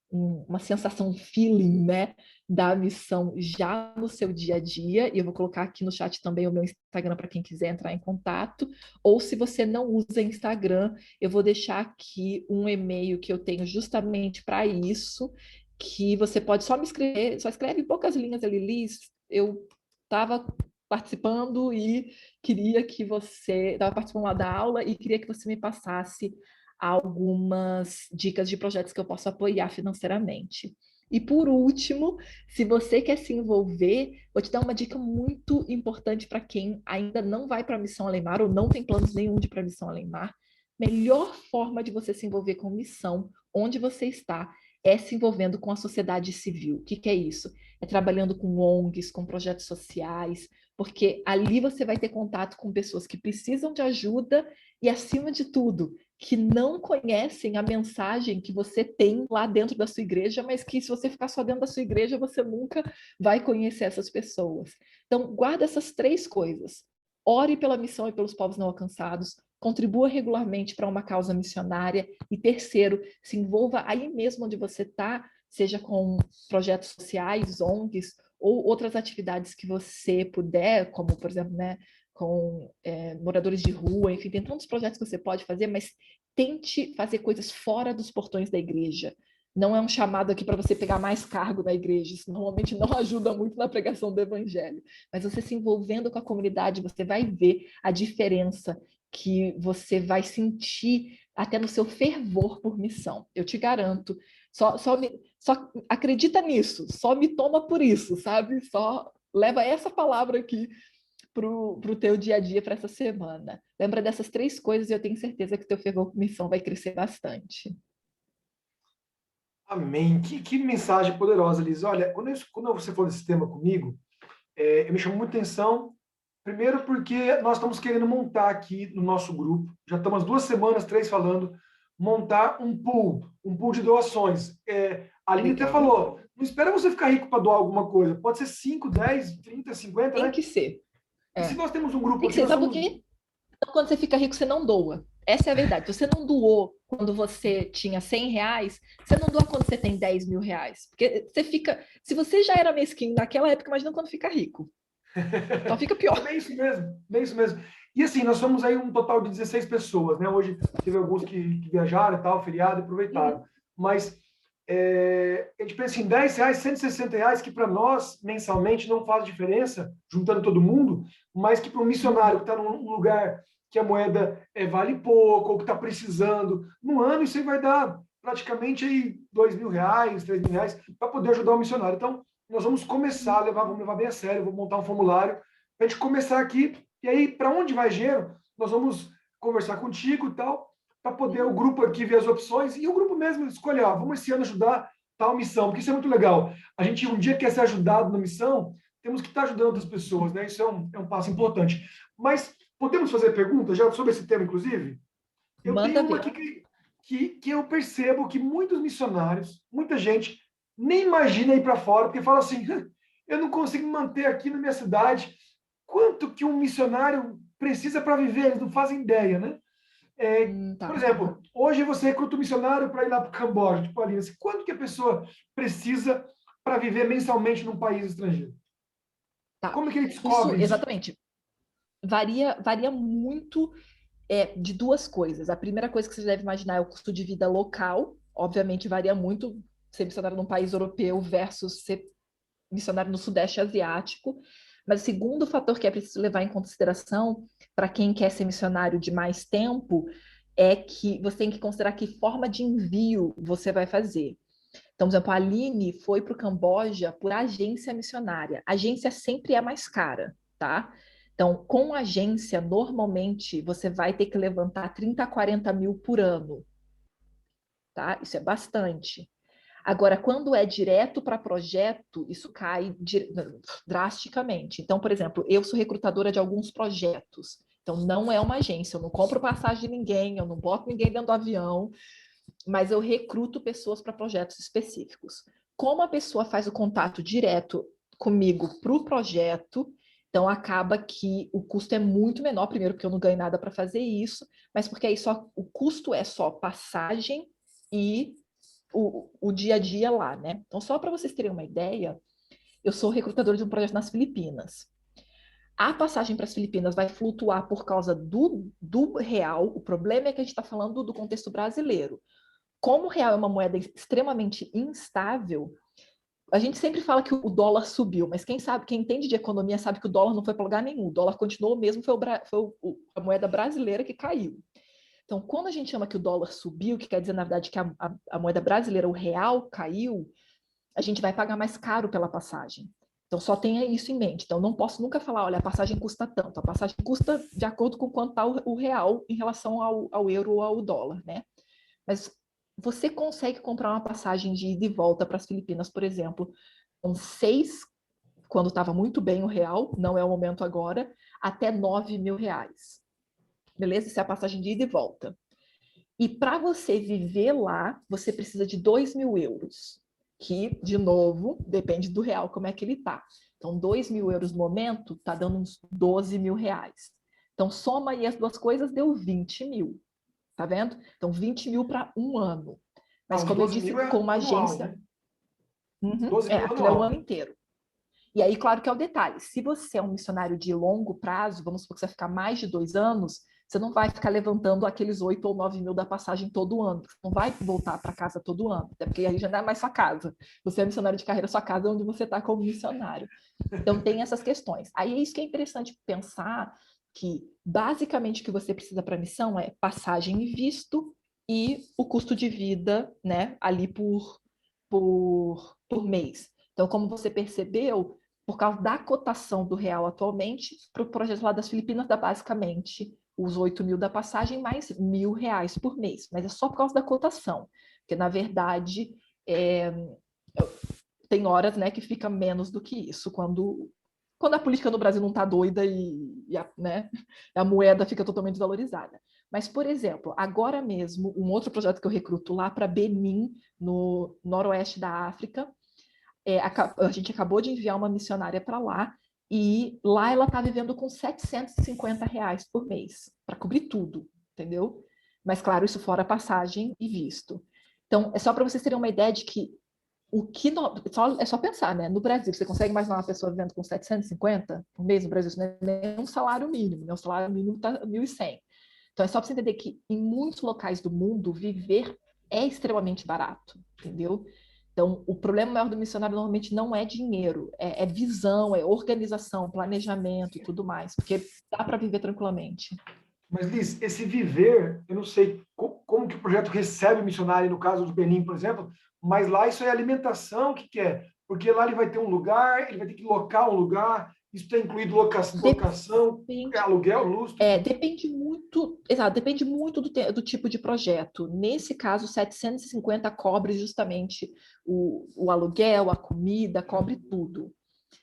[SPEAKER 2] uma sensação, um feeling, né, da missão já no seu dia a dia. E eu vou colocar aqui no chat também o meu Instagram para quem quiser entrar em contato. Ou se você não usa Instagram, eu vou deixar aqui um e-mail que eu tenho justamente para isso, que você pode só me escrever, só escreve poucas linhas ali, Liz. Eu estava participando e queria que você estava participando lá da aula e queria que você me passasse algumas dicas de projetos que eu posso apoiar financeiramente. E por último, se você quer se envolver, vou te dar uma dica muito importante para quem ainda não vai para a Missão Além-Mar ou não tem planos nenhum de ir para a Missão Além-Mar. Melhor forma de você se envolver com missão, onde você está, é se envolvendo com a sociedade civil. O que, que é isso? É trabalhando com ONGs, com projetos sociais, porque ali você vai ter contato com pessoas que precisam de ajuda e, acima de tudo, que não conhecem a mensagem que você tem lá dentro da sua igreja, mas que, se você ficar só dentro da sua igreja, você nunca vai conhecer essas pessoas. Então, guarda essas 3 coisas. Ore pela missão e pelos povos não alcançados, contribua regularmente para uma causa missionária e, terceiro, se envolva aí mesmo onde você está, seja com projetos sociais, ONGs, ou outras atividades que você puder, como, por exemplo, né, com moradores de rua, enfim, tem tantos projetos que você pode fazer, mas tente fazer coisas fora dos portões da igreja. Não é um chamado aqui para você pegar mais cargo na igreja, isso normalmente não ajuda muito na pregação do evangelho, mas você se envolvendo com a comunidade, você vai ver a diferença que você vai sentir até no seu fervor por missão. Eu te garanto. Só acredita nisso, só me toma por isso, sabe? Só leva essa palavra aqui para o teu dia a dia, para essa semana. Lembra dessas 3 coisas e eu tenho certeza que teu fervor por missão vai crescer bastante.
[SPEAKER 1] Amém. Que mensagem poderosa, Liz. Olha, quando você falou desse tema comigo, me chamou muita atenção. Primeiro porque nós estamos querendo montar aqui no nosso grupo, já estamos 2 semanas, 3 falando, montar um pool de doações. A Aline até falou, não espera você ficar rico para doar alguma coisa, pode ser 5, 10, 30, 50,
[SPEAKER 2] Tem
[SPEAKER 1] né?
[SPEAKER 2] que ser.
[SPEAKER 1] E se nós temos um grupo
[SPEAKER 2] Tem que ser, sabe por quê? Quando você fica rico, você não doa. Essa é a verdade. Você não doou quando você tinha 100 reais, você não doa quando você tem 10 mil reais. Porque você fica... Se você já era mesquinho naquela época, imagina quando fica rico. Então fica pior.
[SPEAKER 1] É bem isso mesmo, bem isso mesmo. E assim, nós somos aí um total de 16 pessoas, né? Hoje teve alguns que viajaram e tal, feriado, e aproveitaram. Mas a gente pensa em 10 reais, 160 reais, que para nós, mensalmente, não faz diferença, juntando todo mundo, mas que para um missionário que está num lugar que a moeda vale pouco, ou que está precisando, no ano isso aí vai dar praticamente aí 2 mil reais, 3 mil reais, para poder ajudar o missionário. Então, nós vamos começar a vamos levar bem a sério, vou montar um formulário para a gente começar aqui, e aí, para onde vai dinheiro, nós vamos conversar contigo e tal, para poder o grupo aqui ver as opções, e o grupo mesmo escolher, vamos esse ano ajudar tal missão, porque isso é muito legal. A gente um dia quer ser ajudado na missão, temos que estar ajudando outras pessoas, né? Isso é um passo importante. Mas podemos fazer perguntas já sobre esse tema, inclusive? Eu tenho uma aqui que eu percebo que muitos missionários, muita gente, nem imagina ir para fora, porque fala assim, eu não consigo manter aqui na minha cidade. Quanto que um missionário precisa para viver? Eles não fazem ideia, né? Por
[SPEAKER 2] Tá.
[SPEAKER 1] exemplo, hoje você recruta um missionário para ir lá para o Camboja, tipo ali, assim, quanto que a pessoa precisa para viver mensalmente num país estrangeiro?
[SPEAKER 2] Tá.
[SPEAKER 1] Como é que ele
[SPEAKER 2] Isso,
[SPEAKER 1] descobre isso?
[SPEAKER 2] exatamente. Varia muito de duas coisas. A primeira coisa que você deve imaginar é o custo de vida local. Obviamente, varia muito ser missionário num país europeu versus ser missionário no Sudeste Asiático. Mas o segundo fator que é preciso levar em consideração para quem quer ser missionário de mais tempo é que você tem que considerar que forma de envio você vai fazer. Então, por exemplo, a Aline foi para o Camboja por agência missionária. A agência sempre é mais cara, tá? Então, com agência, normalmente, você vai ter que levantar 30 a 40 mil por ano, tá? Isso é bastante. Agora, quando é direto para projeto, isso cai drasticamente. Então, por exemplo, eu sou recrutadora de alguns projetos. Então, não é uma agência, eu não compro passagem de ninguém, eu não boto ninguém dentro do avião, mas eu recruto pessoas para projetos específicos. Como a pessoa faz o contato direto comigo para o projeto, então acaba que o custo é muito menor, primeiro porque eu não ganho nada para fazer isso, mas porque aí só o custo é só passagem e o dia a dia lá, né? Então, só para vocês terem uma ideia, eu sou recrutadora de um projeto nas Filipinas. A passagem para as Filipinas vai flutuar por causa do real. O problema é que a gente está falando do contexto brasileiro. Como o real é uma moeda extremamente instável, a gente sempre fala que o dólar subiu, mas quem sabe, quem entende de economia sabe que o dólar não foi para lugar nenhum. O dólar continuou mesmo, foi a moeda brasileira que caiu. Então, quando a gente chama que o dólar subiu, que quer dizer, na verdade, que a moeda brasileira, o real, caiu, a gente vai pagar mais caro pela passagem. Então, só tenha isso em mente. Então, não posso nunca falar, olha, a passagem custa tanto. A passagem custa de acordo com quanto está o real em relação ao euro ou ao dólar, né? Mas você consegue comprar uma passagem de ida e volta para as Filipinas, por exemplo, com 6, quando estava muito bem o real, não é o momento agora, até 9 mil reais. Beleza? Isso é a passagem de ida e volta. E para você viver lá, você precisa de 2 mil euros, que, de novo, depende do real, como é que ele está. Então, 2 mil euros no momento está dando uns 12 mil reais. Então, soma aí as duas coisas, deu 20 mil. Tá vendo? Então, 20 mil para um ano. Mas,
[SPEAKER 1] Uns
[SPEAKER 2] como eu
[SPEAKER 1] 12
[SPEAKER 2] disse,
[SPEAKER 1] mil é
[SPEAKER 2] com uma
[SPEAKER 1] anual,
[SPEAKER 2] agência.
[SPEAKER 1] né? 12 mil
[SPEAKER 2] Aquilo é o ano
[SPEAKER 1] anual.
[SPEAKER 2] inteiro. E aí, claro que é o detalhe. Se você é um missionário de longo prazo, vamos supor que você vai ficar mais de 2 anos, você não vai ficar levantando aqueles 8 ou 9 mil da passagem todo ano. Você não vai voltar para casa todo ano, até porque aí já não é mais sua casa. Você é missionário de carreira, sua casa é onde você está como missionário. Então, tem essas questões. Aí é isso que é interessante pensar, que basicamente o que você precisa para a missão é passagem e visto e o custo de vida, né, ali por mês. Então, como você percebeu, por causa da cotação do real atualmente, para o projeto lá das Filipinas dá basicamente os 8 mil da passagem mais R$ 1.000 por mês. Mas é só por causa da cotação, porque na verdade tem horas, né, que fica menos do que isso, quando a política no Brasil não está doida né, a moeda fica totalmente desvalorizada. Mas, por exemplo, agora mesmo, um outro projeto que eu recruto lá para Benin, no noroeste da África, a gente acabou de enviar uma missionária para lá, e lá ela está vivendo com R$ 750 por mês, para cobrir tudo, entendeu? Mas, claro, isso fora passagem e visto. Então, é só para vocês terem uma ideia de que é só pensar, né? No Brasil, você consegue imaginar uma pessoa vivendo com 750 por mês no Brasil? Isso não é nem um salário mínimo, né? O salário mínimo está 1.100. Então, é só para você entender que em muitos locais do mundo, viver é extremamente barato, entendeu? Então, o problema maior do missionário normalmente não é dinheiro, é visão, é organização, planejamento e tudo mais, porque dá para viver tranquilamente.
[SPEAKER 1] Mas, Liz, esse viver, eu não sei como que o projeto recebe o missionário, no caso do Benin, por exemplo, mas lá isso é alimentação, o que é? Porque lá ele vai ter um lugar, ele vai ter que locar um lugar, isso está incluído locação,
[SPEAKER 2] Depende,
[SPEAKER 1] aluguel, lustro.
[SPEAKER 2] depende muito, exato, depende muito do tipo de projeto. Nesse caso, 750 cobre justamente o aluguel, a comida, cobre tudo.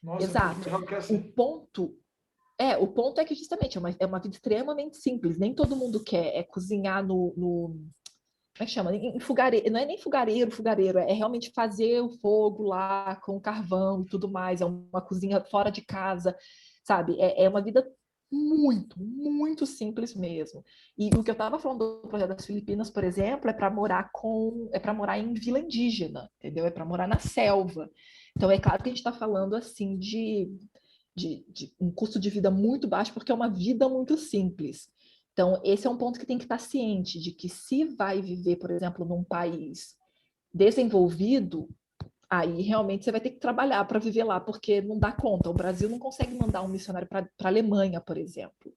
[SPEAKER 1] Nossa,
[SPEAKER 2] Exato.
[SPEAKER 1] legal que é
[SPEAKER 2] O
[SPEAKER 1] assim.
[SPEAKER 2] ponto é que justamente é uma vida extremamente simples. Nem todo mundo quer cozinhar como é que chama? Em fogareiro, não é nem fogareiro, é realmente fazer o fogo lá com carvão e tudo mais, é uma cozinha fora de casa, sabe? É uma vida muito, muito simples mesmo. E o que eu estava falando do projeto das Filipinas, por exemplo, é para morar em vila indígena, entendeu? É para morar na selva. Então é claro que a gente está falando assim de um custo de vida muito baixo, porque é uma vida muito simples. Então, esse é um ponto que tem que estar ciente de que se vai viver, por exemplo, num país desenvolvido, aí realmente você vai ter que trabalhar para viver lá, porque não dá conta. O Brasil não consegue mandar um missionário para a Alemanha, por exemplo.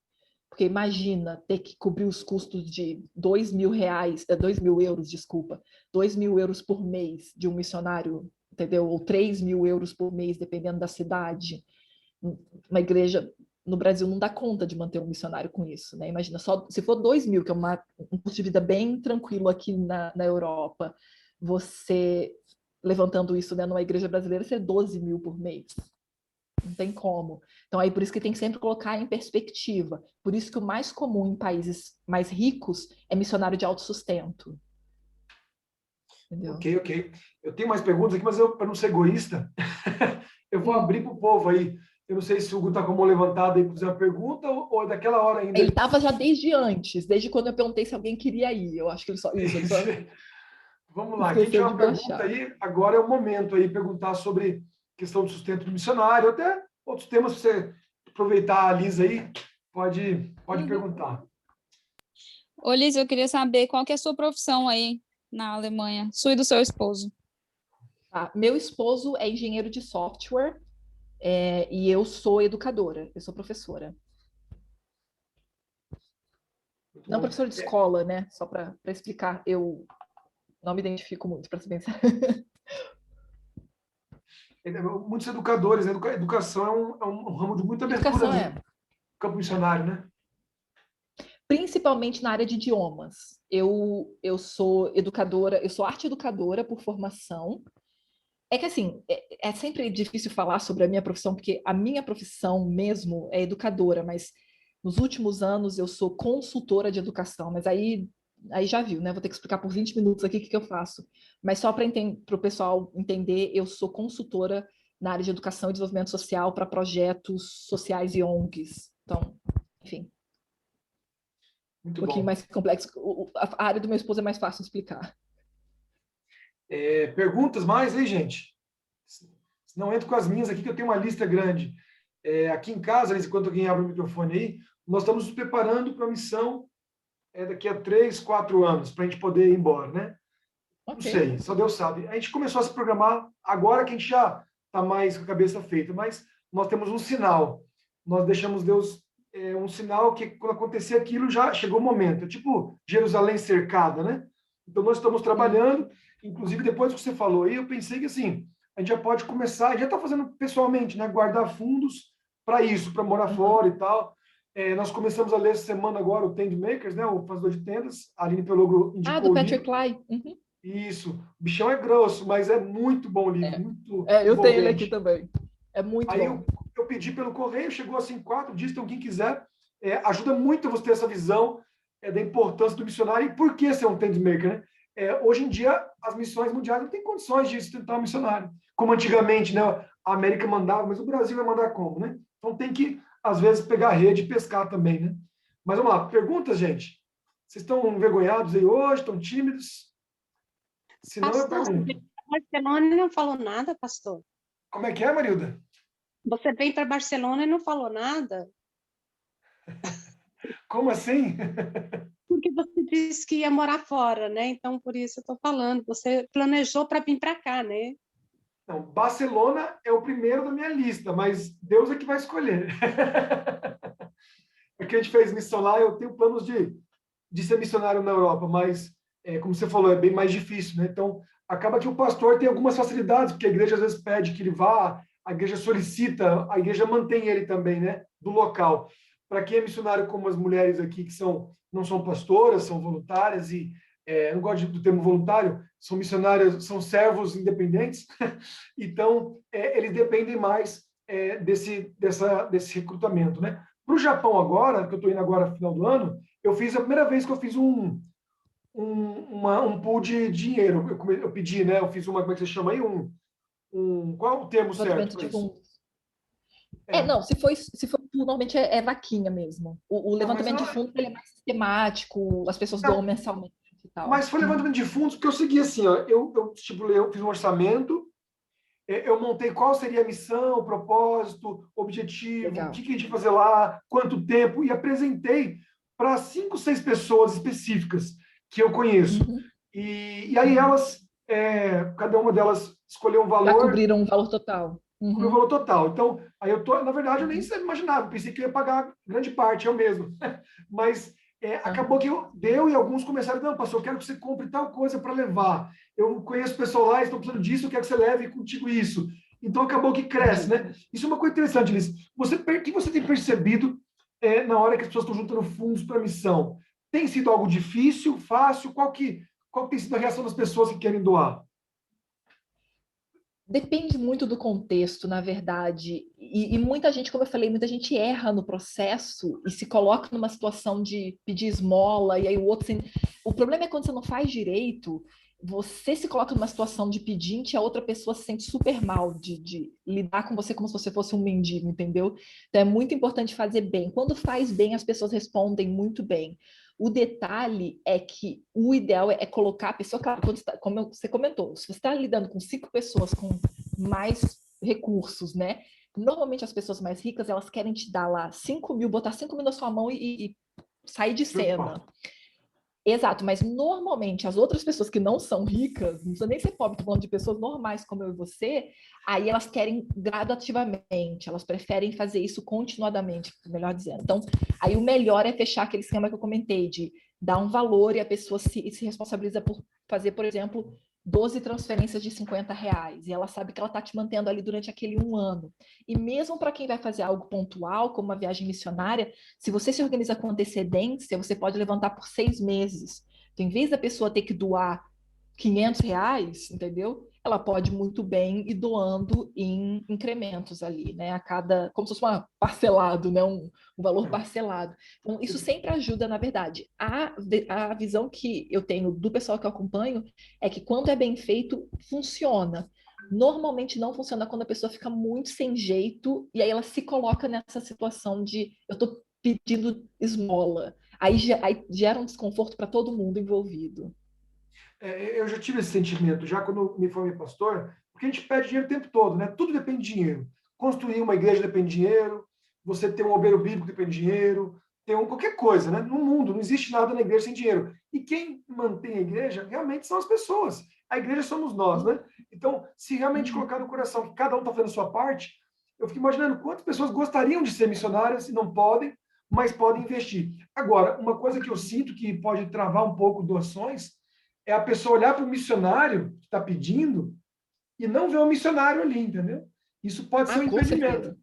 [SPEAKER 2] Porque imagina ter que cobrir os custos de 2.000 reais, 2.000 euros, desculpa, 2.000 euros por mês de um missionário, entendeu? Ou 3.000 euros por mês, dependendo da cidade. Uma igreja no Brasil não dá conta de manter um missionário com isso, né? Imagina, só se for 2.000, que é um custo de vida bem tranquilo aqui na Europa, você levantando isso, né, numa igreja brasileira, ser 12.000 por mês. Não tem como. Então, aí por isso que tem que sempre colocar em perspectiva. Por isso que o mais comum em países mais ricos é missionário de autossustento. Entendeu?
[SPEAKER 1] Ok. Eu tenho mais perguntas aqui, mas para não ser egoísta, eu vou abrir para o povo aí. Eu não sei se o Hugo está com a mão levantada aí para fazer uma pergunta ou é daquela hora ainda.
[SPEAKER 2] Ele estava já desde antes, desde quando eu perguntei se alguém queria ir. Eu acho que ele só
[SPEAKER 1] Vamos lá, quem tiver
[SPEAKER 2] esqueceu de
[SPEAKER 1] uma pergunta
[SPEAKER 2] baixar.
[SPEAKER 1] aí, agora é o momento aí, perguntar sobre questão do sustento do missionário, até outros temas, se você aproveitar a Lisa aí, pode perguntar.
[SPEAKER 3] Ô, Liz, eu queria saber qual que é a sua profissão aí na Alemanha, sua e do seu esposo.
[SPEAKER 2] Tá? Meu esposo é engenheiro de software, e eu sou educadora, eu sou professora.
[SPEAKER 1] Muito
[SPEAKER 2] Não
[SPEAKER 1] bom.
[SPEAKER 2] professora de escola, né? Só para explicar, eu não me identifico muito, para ser bem
[SPEAKER 1] Muitos educadores, né? Educação é um ramo de muita abertura
[SPEAKER 2] Educação
[SPEAKER 1] no campo missionário, né?
[SPEAKER 2] principalmente na área de idiomas. Eu sou educadora, eu sou arte educadora por formação. É que assim, é sempre difícil falar sobre a minha profissão, porque a minha profissão mesmo é educadora, mas nos últimos anos eu sou consultora de educação, mas aí já viu, né? Vou ter que explicar por 20 minutos aqui o que eu faço. Mas só para o pessoal entender, eu sou consultora na área de educação e desenvolvimento social para projetos sociais e ONGs. Então, enfim,
[SPEAKER 1] Muito
[SPEAKER 2] um pouquinho
[SPEAKER 1] bom.
[SPEAKER 2] mais complexo. A área do meu esposo é mais fácil de explicar.
[SPEAKER 1] Perguntas mais aí, gente? Se não entro com as minhas aqui, que eu tenho uma lista grande. Aqui em casa, enquanto alguém abre o microfone aí, nós estamos nos preparando para a missão daqui a 3, 4 anos, para a gente poder ir embora, né? Não
[SPEAKER 2] Ok.
[SPEAKER 1] sei, só Deus sabe. A gente começou a se programar agora que a gente já está mais com a cabeça feita, mas nós temos um sinal. Nós deixamos Deus um sinal que quando acontecer aquilo já chegou o momento. É tipo Jerusalém cercada, né? Então nós estamos trabalhando, inclusive depois que você falou aí, eu pensei que assim, a gente já pode começar, já está fazendo pessoalmente, né? Guardar fundos para isso, para morar fora e tal. Nós começamos a ler essa semana agora o Tent Makers, né? O fazedor de tendas. A Aline Pelogro
[SPEAKER 2] Do
[SPEAKER 1] indicou o
[SPEAKER 2] Patrick
[SPEAKER 1] livro.
[SPEAKER 2] Lai. Uhum.
[SPEAKER 1] Isso. O bichão é grosso, mas é muito bom o livro, muito
[SPEAKER 2] Eu tenho ele aqui
[SPEAKER 1] envolvente.
[SPEAKER 2] também. É muito
[SPEAKER 1] Aí
[SPEAKER 2] bom.
[SPEAKER 1] eu pedi pelo correio, chegou assim 4 dias, então quem quiser. Ajuda muito você ter essa visão da importância do missionário e por que ser um tent maker, né? Hoje em dia, as missões mundiais não têm condições de sustentar um missionário. Como antigamente, né? A América mandava, mas o Brasil vai mandar como, né? Então tem que, às vezes, pegar a rede e pescar também, né? Mas vamos lá, perguntas, gente? Vocês estão envergonhados aí hoje? Estão tímidos? Se não, eu
[SPEAKER 4] Pastor, você
[SPEAKER 1] pergunto.
[SPEAKER 4] veio para Barcelona e não falou nada, pastor?
[SPEAKER 1] Como é que é, Marilda?
[SPEAKER 4] Você veio para Barcelona e não falou nada?
[SPEAKER 1] Como assim?
[SPEAKER 4] Porque você disse que ia morar fora, né? Então, por isso eu estou falando. Você planejou para vir para cá, né?
[SPEAKER 1] Não, Barcelona é o primeiro da minha lista, mas Deus é que vai escolher. Porque a gente fez missão lá, eu tenho planos de ser missionário na Europa, mas, como você falou, é bem mais difícil, né? Então, acaba que o pastor tem algumas facilidades, porque a igreja às vezes pede que ele vá, a igreja solicita, a igreja mantém ele também, né? Do local. Para quem é missionário como as mulheres aqui, que não são pastoras, são voluntárias, e não gosto do termo voluntário, são missionárias, são servos independentes, então eles dependem mais desse recrutamento, né? Para o Japão agora, que eu estou indo agora no final do ano, eu fiz a primeira vez que eu fiz um pool de dinheiro. Eu pedi, né? Eu fiz uma, como é que você chama aí? Qual é o termo certo
[SPEAKER 2] Levantamento
[SPEAKER 1] para
[SPEAKER 2] de
[SPEAKER 1] isso?
[SPEAKER 2] fundos. Não, se for normalmente é vaquinha mesmo. O levantamento de fundos ele é mais sistemático, as pessoas doam mensalmente e tal.
[SPEAKER 1] Mas foi levantamento de fundos porque eu segui assim, ó, eu estipulei, eu fiz um orçamento, eu montei qual seria a missão, o propósito, o objetivo,
[SPEAKER 2] Legal.
[SPEAKER 1] o que a gente ia fazer lá, quanto tempo, e apresentei para 5, 6 pessoas específicas que eu conheço.
[SPEAKER 2] Uhum.
[SPEAKER 1] E aí elas, cada uma delas escolheu um
[SPEAKER 2] Já
[SPEAKER 1] valor,
[SPEAKER 2] cobriram um valor total.
[SPEAKER 1] cobriu o valor total. Então, aí na verdade, eu nem imaginava, pensei que eu ia pagar grande parte, eu mesmo. Mas acabou que deu e alguns começaram, não, pastor, eu quero que você compre tal coisa para levar. Eu conheço pessoal lá, estou precisando disso, eu quero que você leve contigo isso. Então, acabou que cresce, né? Isso é uma coisa interessante, Liz. O que você tem percebido na hora que as pessoas estão juntando fundos para a missão? Tem sido algo difícil, fácil? Qual tem sido a reação das pessoas que querem doar?
[SPEAKER 2] Depende muito do contexto, na verdade. E muita gente, como eu falei, muita gente erra no processo e se coloca numa situação de pedir esmola, e aí o outro... O problema é quando você não faz direito, você se coloca numa situação de pedinte e a outra pessoa se sente super mal de lidar com você como se você fosse um mendigo, entendeu? Então é muito importante fazer bem. Quando faz bem, as pessoas respondem muito bem. O detalhe é que o ideal é colocar a pessoa, claro, como você comentou, se você está lidando com 5 pessoas com mais recursos, né? Normalmente as pessoas mais ricas, elas querem te dar lá 5 mil, botar 5 mil na sua mão e sair de cena. Exato, mas normalmente as outras pessoas que não são ricas, não precisa nem ser pobre, tô falando de pessoas normais como eu e você, aí elas querem gradativamente, elas preferem fazer isso continuadamente, melhor dizendo. Então, aí o melhor é fechar aquele esquema que eu comentei, de dar um valor e a pessoa se responsabiliza por fazer, por exemplo, 12 transferências de R$ 50, e ela sabe que ela está te mantendo ali durante aquele 1 ano. E mesmo para quem vai fazer algo pontual, como uma viagem missionária, se você se organiza com antecedência, você pode levantar por 6 meses. Então, em vez da pessoa ter que doar R$ 500, entendeu? Ela pode muito bem ir doando em incrementos ali, né? A cada, como se fosse parcelado, né? Um valor parcelado. Então, isso sempre ajuda, na verdade. A visão que eu tenho do pessoal que eu acompanho é que quando é bem feito, funciona. Normalmente não funciona quando a pessoa fica muito sem jeito e aí ela se coloca nessa situação de eu estou pedindo esmola. Aí gera um desconforto para todo mundo envolvido.
[SPEAKER 1] Eu já tive esse sentimento, já quando me formei pastor, porque a gente pede dinheiro o tempo todo, né? Tudo depende de dinheiro. Construir uma igreja depende de dinheiro, você ter um obreiro bíblico depende de dinheiro, qualquer coisa, né? No mundo, não existe nada na igreja sem dinheiro. E quem mantém a igreja realmente são as pessoas. A igreja somos nós, né? Então, se realmente colocar no coração que cada um está fazendo a sua parte, eu fico imaginando quantas pessoas gostariam de ser missionárias e não podem, mas podem investir. Agora, uma coisa que eu sinto que pode travar um pouco doações é a pessoa olhar para o missionário que está pedindo e não ver o missionário ali, entendeu? Isso pode ser um impedimento.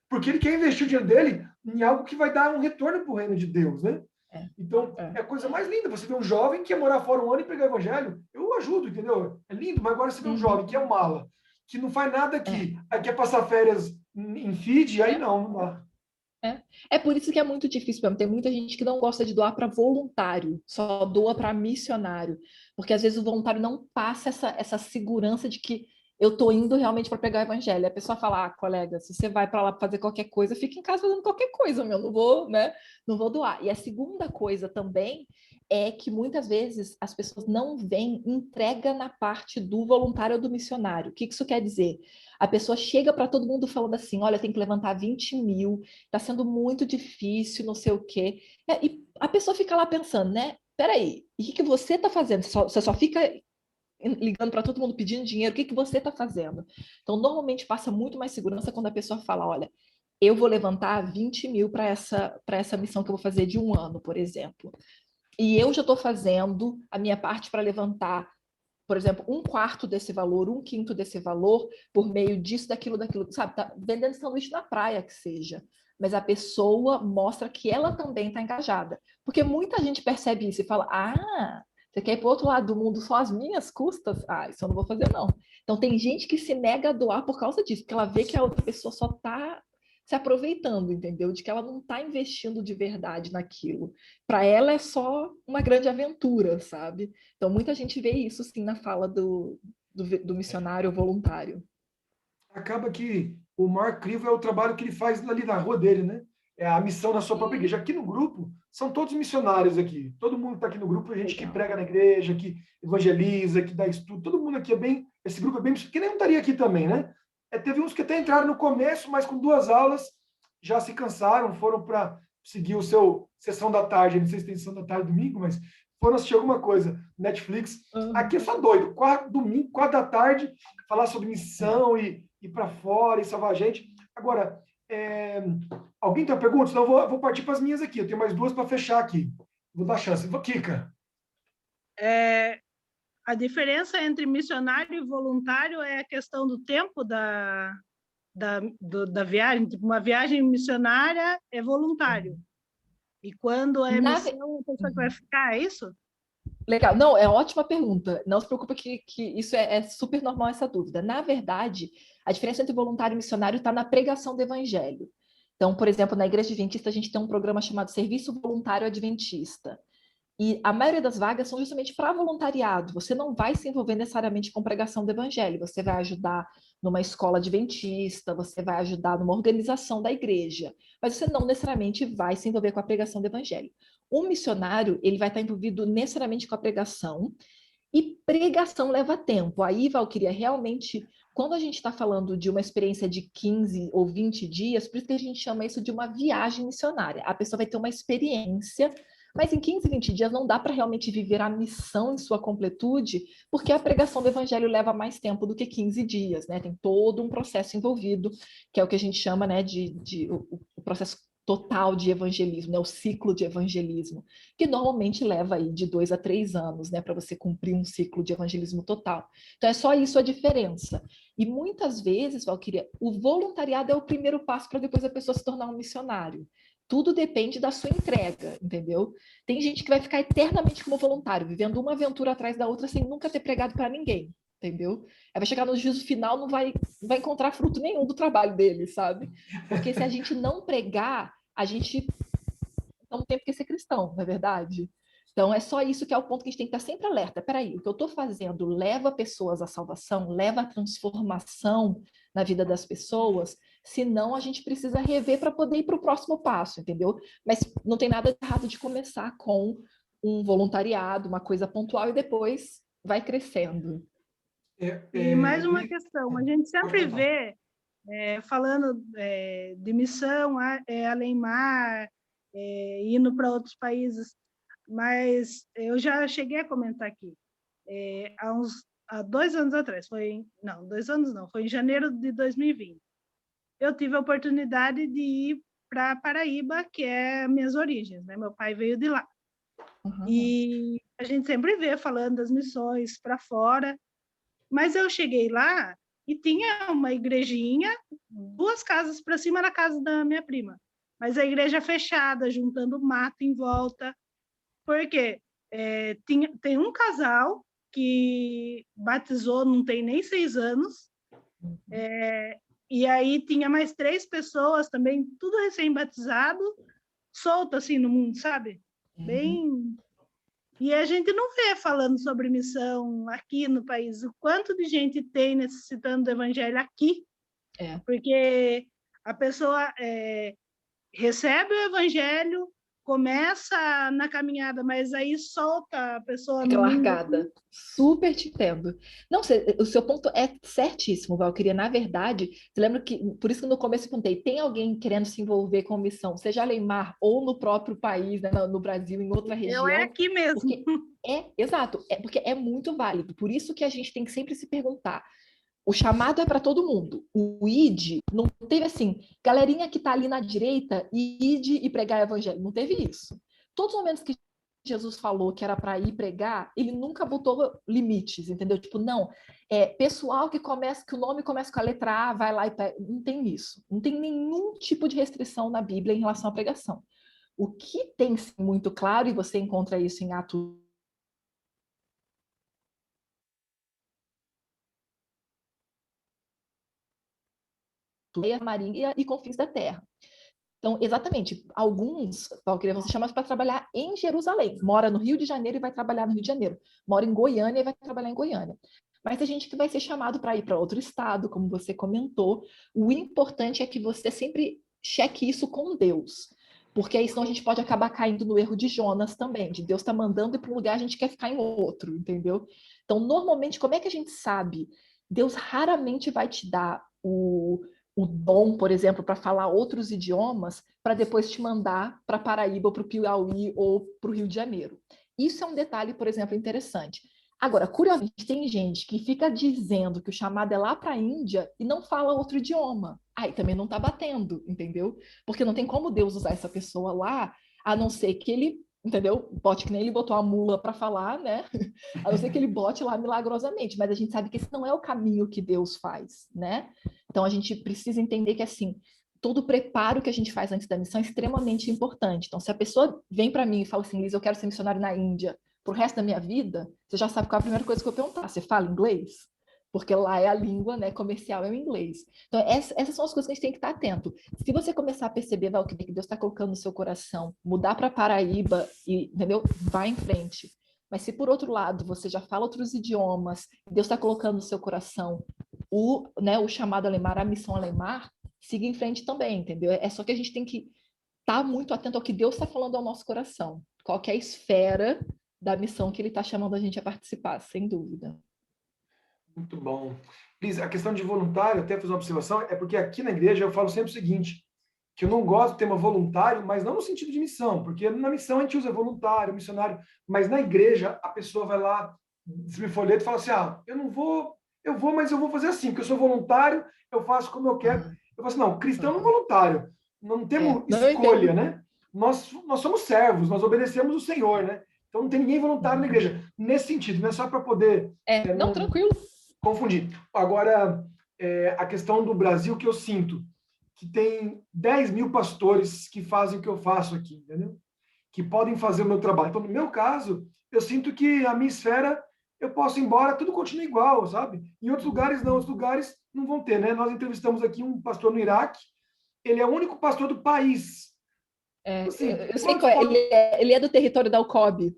[SPEAKER 1] Porque ele quer investir o dinheiro dele em algo que vai dar um retorno para o reino de Deus, né? Então, é a coisa mais linda. Você vê um jovem que quer morar fora 1 ano e pregar o evangelho, eu ajudo, entendeu? É lindo, mas agora você vê um jovem que é um mala, que não faz nada aqui, aí quer passar férias em feed, aí não dá.
[SPEAKER 2] É por isso que é muito difícil mesmo. Tem muita gente que não gosta de doar para voluntário, só doa para missionário. Porque às vezes o voluntário não passa essa segurança de que eu estou indo realmente para pegar o evangelho. A pessoa fala, colega, se você vai para lá fazer qualquer coisa, fica em casa fazendo qualquer coisa, meu, não vou, né? Não vou doar. E a segunda coisa também é que muitas vezes as pessoas não veem entrega na parte do voluntário ou do missionário. O que isso quer dizer? A pessoa chega para todo mundo falando assim, olha, tem que levantar 20 mil, está sendo muito difícil, não sei o quê. E a pessoa fica lá pensando, né? Peraí, e o que você está fazendo? Você só fica ligando para todo mundo pedindo dinheiro, o que você está fazendo? Então, normalmente passa muito mais segurança quando a pessoa fala, olha, eu vou levantar 20 mil para essa missão que eu vou fazer de 1 ano, por exemplo. E eu já estou fazendo a minha parte para levantar, por exemplo, 1/4 desse valor, 1/5 desse valor, por meio disso, daquilo, sabe? Tá vendendo sanduíche na praia, que seja. Mas a pessoa mostra que ela também está engajada. Porque muita gente percebe isso e fala, você quer ir para o outro lado do mundo só às minhas custas? Isso eu não vou fazer, não. Então, tem gente que se nega a doar por causa disso, porque ela vê que a outra pessoa só está se aproveitando, entendeu? De que ela não está investindo de verdade naquilo. Para ela é só uma grande aventura, sabe? Então, muita gente vê isso, sim, na fala do missionário voluntário.
[SPEAKER 1] acaba que o Mark Crivo é o trabalho que ele faz ali na rua dele, né? É a missão na sua própria igreja. Aqui no grupo, são todos missionários aqui. Todo mundo está aqui no grupo, a gente que
[SPEAKER 2] Legal.
[SPEAKER 1] prega na igreja, que evangeliza, que dá estudo. Todo mundo aqui é bem... Esse grupo é bem... Que nem eu estaria aqui também, né? Teve uns que até entraram no começo, mas com 2 aulas já se cansaram, foram para seguir o seu sessão da tarde. Não sei se tem sessão da tarde domingo, mas foram assistir alguma coisa. Netflix. Aqui é só doido. Domingo, 4 da tarde, falar sobre missão e ir para fora e salvar a gente. Agora, alguém tem uma pergunta? Senão eu vou partir para as minhas aqui. Eu tenho mais 2 para fechar aqui. Vou dar chance. Kika.
[SPEAKER 5] A diferença entre missionário e voluntário é a questão do tempo da viagem. Tipo, uma viagem missionária é voluntário. E quando é missão, a pessoa que vai ficar, é isso?
[SPEAKER 2] Legal. Não, é ótima pergunta. Não se preocupa que isso é super normal, essa dúvida. Na verdade, a diferença entre voluntário e missionário está na pregação do evangelho. Então, por exemplo, na Igreja Adventista, a gente tem um programa chamado Serviço Voluntário Adventista. E a maioria das vagas são justamente para voluntariado. Você não vai se envolver necessariamente com pregação do evangelho. Você vai ajudar numa escola adventista, você vai ajudar numa organização da igreja, mas você não necessariamente vai se envolver com a pregação do evangelho. O missionário, ele vai estar envolvido necessariamente com a pregação, e pregação leva tempo. Aí, Valquíria, realmente, quando a gente está falando de uma experiência de 15 ou 20 dias, por isso que a gente chama isso de uma viagem missionária. A pessoa vai ter uma experiência, mas em 15, 20 dias não dá para realmente viver a missão em sua completude, porque a pregação do evangelho leva mais tempo do que 15 dias, né? Tem todo um processo envolvido, que é o que a gente chama, né, o processo total de evangelismo, né, o ciclo de evangelismo, que normalmente leva aí de 2 a 3 anos, né, para você cumprir um ciclo de evangelismo total. Então é só isso a diferença. E muitas vezes, Valquíria, o voluntariado é o primeiro passo para depois a pessoa se tornar um missionário. Tudo depende da sua entrega, entendeu? Tem gente que vai ficar eternamente como voluntário, vivendo uma aventura atrás da outra sem nunca ter pregado para ninguém, entendeu? Aí vai chegar no juízo final, não vai encontrar fruto nenhum do trabalho dele, sabe? Porque se a gente não pregar, a gente não tem porque ser cristão, não é verdade? Então, é só isso que é o ponto que a gente tem que estar sempre alerta. Peraí, o que eu estou fazendo leva pessoas à salvação, leva à transformação na vida das pessoas, senão a gente precisa rever para poder ir para o próximo passo, entendeu? Mas não tem nada de errado de começar com um voluntariado, uma coisa pontual, e depois vai crescendo.
[SPEAKER 5] E mais uma questão, a gente sempre vê, falando de missão, além-mar, indo para outros países, mas eu já cheguei a comentar aqui, há 2 anos atrás, 2 anos não, foi em janeiro de 2020, eu tive a oportunidade de ir para Paraíba, que é minhas origens, né? Meu pai veio de lá. Uhum. E a gente sempre vê falando das missões para fora, mas eu cheguei lá e tinha uma igrejinha, 2 casas para cima da casa da minha prima, mas a igreja fechada, juntando mato em volta, porque tem um casal que batizou, não tem nem 6 anos, e aí tinha mais 3 pessoas também, tudo recém-batizado, solto assim no mundo, sabe? Bem... E a gente não vê falando sobre missão aqui no país, o quanto de gente tem necessitando do evangelho aqui, porque a pessoa recebe o evangelho, começa na caminhada, mas aí solta a pessoa
[SPEAKER 2] fica largada. Super te entendo. Não, o seu ponto é certíssimo, Valquíria. Na verdade, você lembra que, por isso que no começo eu perguntei, tem alguém querendo se envolver com missão, seja além-mar ou no próprio país, né, no Brasil, em outra região?
[SPEAKER 5] Eu aqui mesmo.
[SPEAKER 2] Porque exato, porque é muito válido. Por isso que a gente tem que sempre se perguntar, o chamado é para todo mundo. O ID não teve assim, galerinha que está ali na direita, ID e pregar evangelho. Não teve isso. Todos os momentos que Jesus falou que era para ir pregar, ele nunca botou limites, entendeu? Tipo, não, pessoal que o nome começa com a letra A, vai lá e pega. Não tem isso. Não tem nenhum tipo de restrição na Bíblia em relação à pregação. O que tem sim, muito claro, e você encontra isso em Atos Marinha e confins da terra. Então, exatamente, alguns, Valquíria, você chama para trabalhar em Jerusalém, mora no Rio de Janeiro e vai trabalhar no Rio de Janeiro, mora em Goiânia e vai trabalhar em Goiânia. Mas a gente que vai ser chamado para ir para outro estado, como você comentou. O importante é que você sempre cheque isso com Deus. Porque aí senão a gente pode acabar caindo no erro de Jonas também, de Deus tá mandando ir para um lugar, a gente quer ficar em outro, entendeu? Então, normalmente, como é que a gente sabe? Deus raramente vai te dar o dom, por exemplo, para falar outros idiomas, para depois te mandar para Paraíba, para o Piauí ou para o Rio de Janeiro. Isso é um detalhe, por exemplo, interessante. Agora, curiosamente, tem gente que fica dizendo que o chamado é lá para a Índia e não fala outro idioma. Aí também não está batendo, entendeu? Porque não tem como Deus usar essa pessoa lá, a não ser que ele, entendeu? Bote que nem ele botou a mula para falar, né? A não ser que ele bote lá milagrosamente. Mas a gente sabe que esse não é o caminho que Deus faz, né? Então a gente precisa entender que, assim, todo o preparo que a gente faz antes da missão é extremamente importante. Então, se a pessoa vem para mim e fala assim, Liz, eu quero ser missionário na Índia pro resto da minha vida, você já sabe qual é a primeira coisa que eu vou perguntar. Você fala inglês? Porque lá é a língua, né, comercial, é o inglês. Então, essas são as coisas que a gente tem que estar atento. Se você começar a perceber, o que Deus está colocando no seu coração, mudar para Paraíba, e, entendeu? Vai em frente. Mas se, por outro lado, você já fala outros idiomas, Deus está colocando no seu coração o chamado Alemar, a missão Alemar, siga em frente também, entendeu? É só que a gente tem que estar muito atento ao que Deus está falando ao nosso coração. Qual que é a esfera da missão que Ele está chamando a gente a participar, sem dúvida.
[SPEAKER 1] Muito bom. Liz, a questão de voluntário, até fazer uma observação, é porque aqui na igreja eu falo sempre o seguinte, que eu não gosto do termo voluntário, mas não no sentido de missão, porque na missão a gente usa voluntário, missionário, mas na igreja a pessoa vai lá, distribui folheto e fala assim, eu não vou, eu vou, mas eu vou fazer assim, porque eu sou voluntário, eu faço como eu quero. Eu falo assim, não, cristão não é voluntário, não temos escolha, né? Nós somos servos, nós obedecemos o Senhor, né? Então não tem ninguém voluntário na igreja, nesse sentido, não é só para poder...
[SPEAKER 2] não, tranquilo.
[SPEAKER 1] Confundir. Agora, a questão do Brasil que eu sinto, que tem 10 mil pastores que fazem o que eu faço aqui, entendeu? Que podem fazer o meu trabalho. Então, no meu caso, eu sinto que a minha esfera, eu posso ir embora, tudo continua igual, sabe? Em outros lugares não, outros lugares não vão ter, né? Nós entrevistamos aqui um pastor no Iraque, ele é o único pastor do país.
[SPEAKER 2] Assim, eu sei qual é. Ele é do território da Alcobe.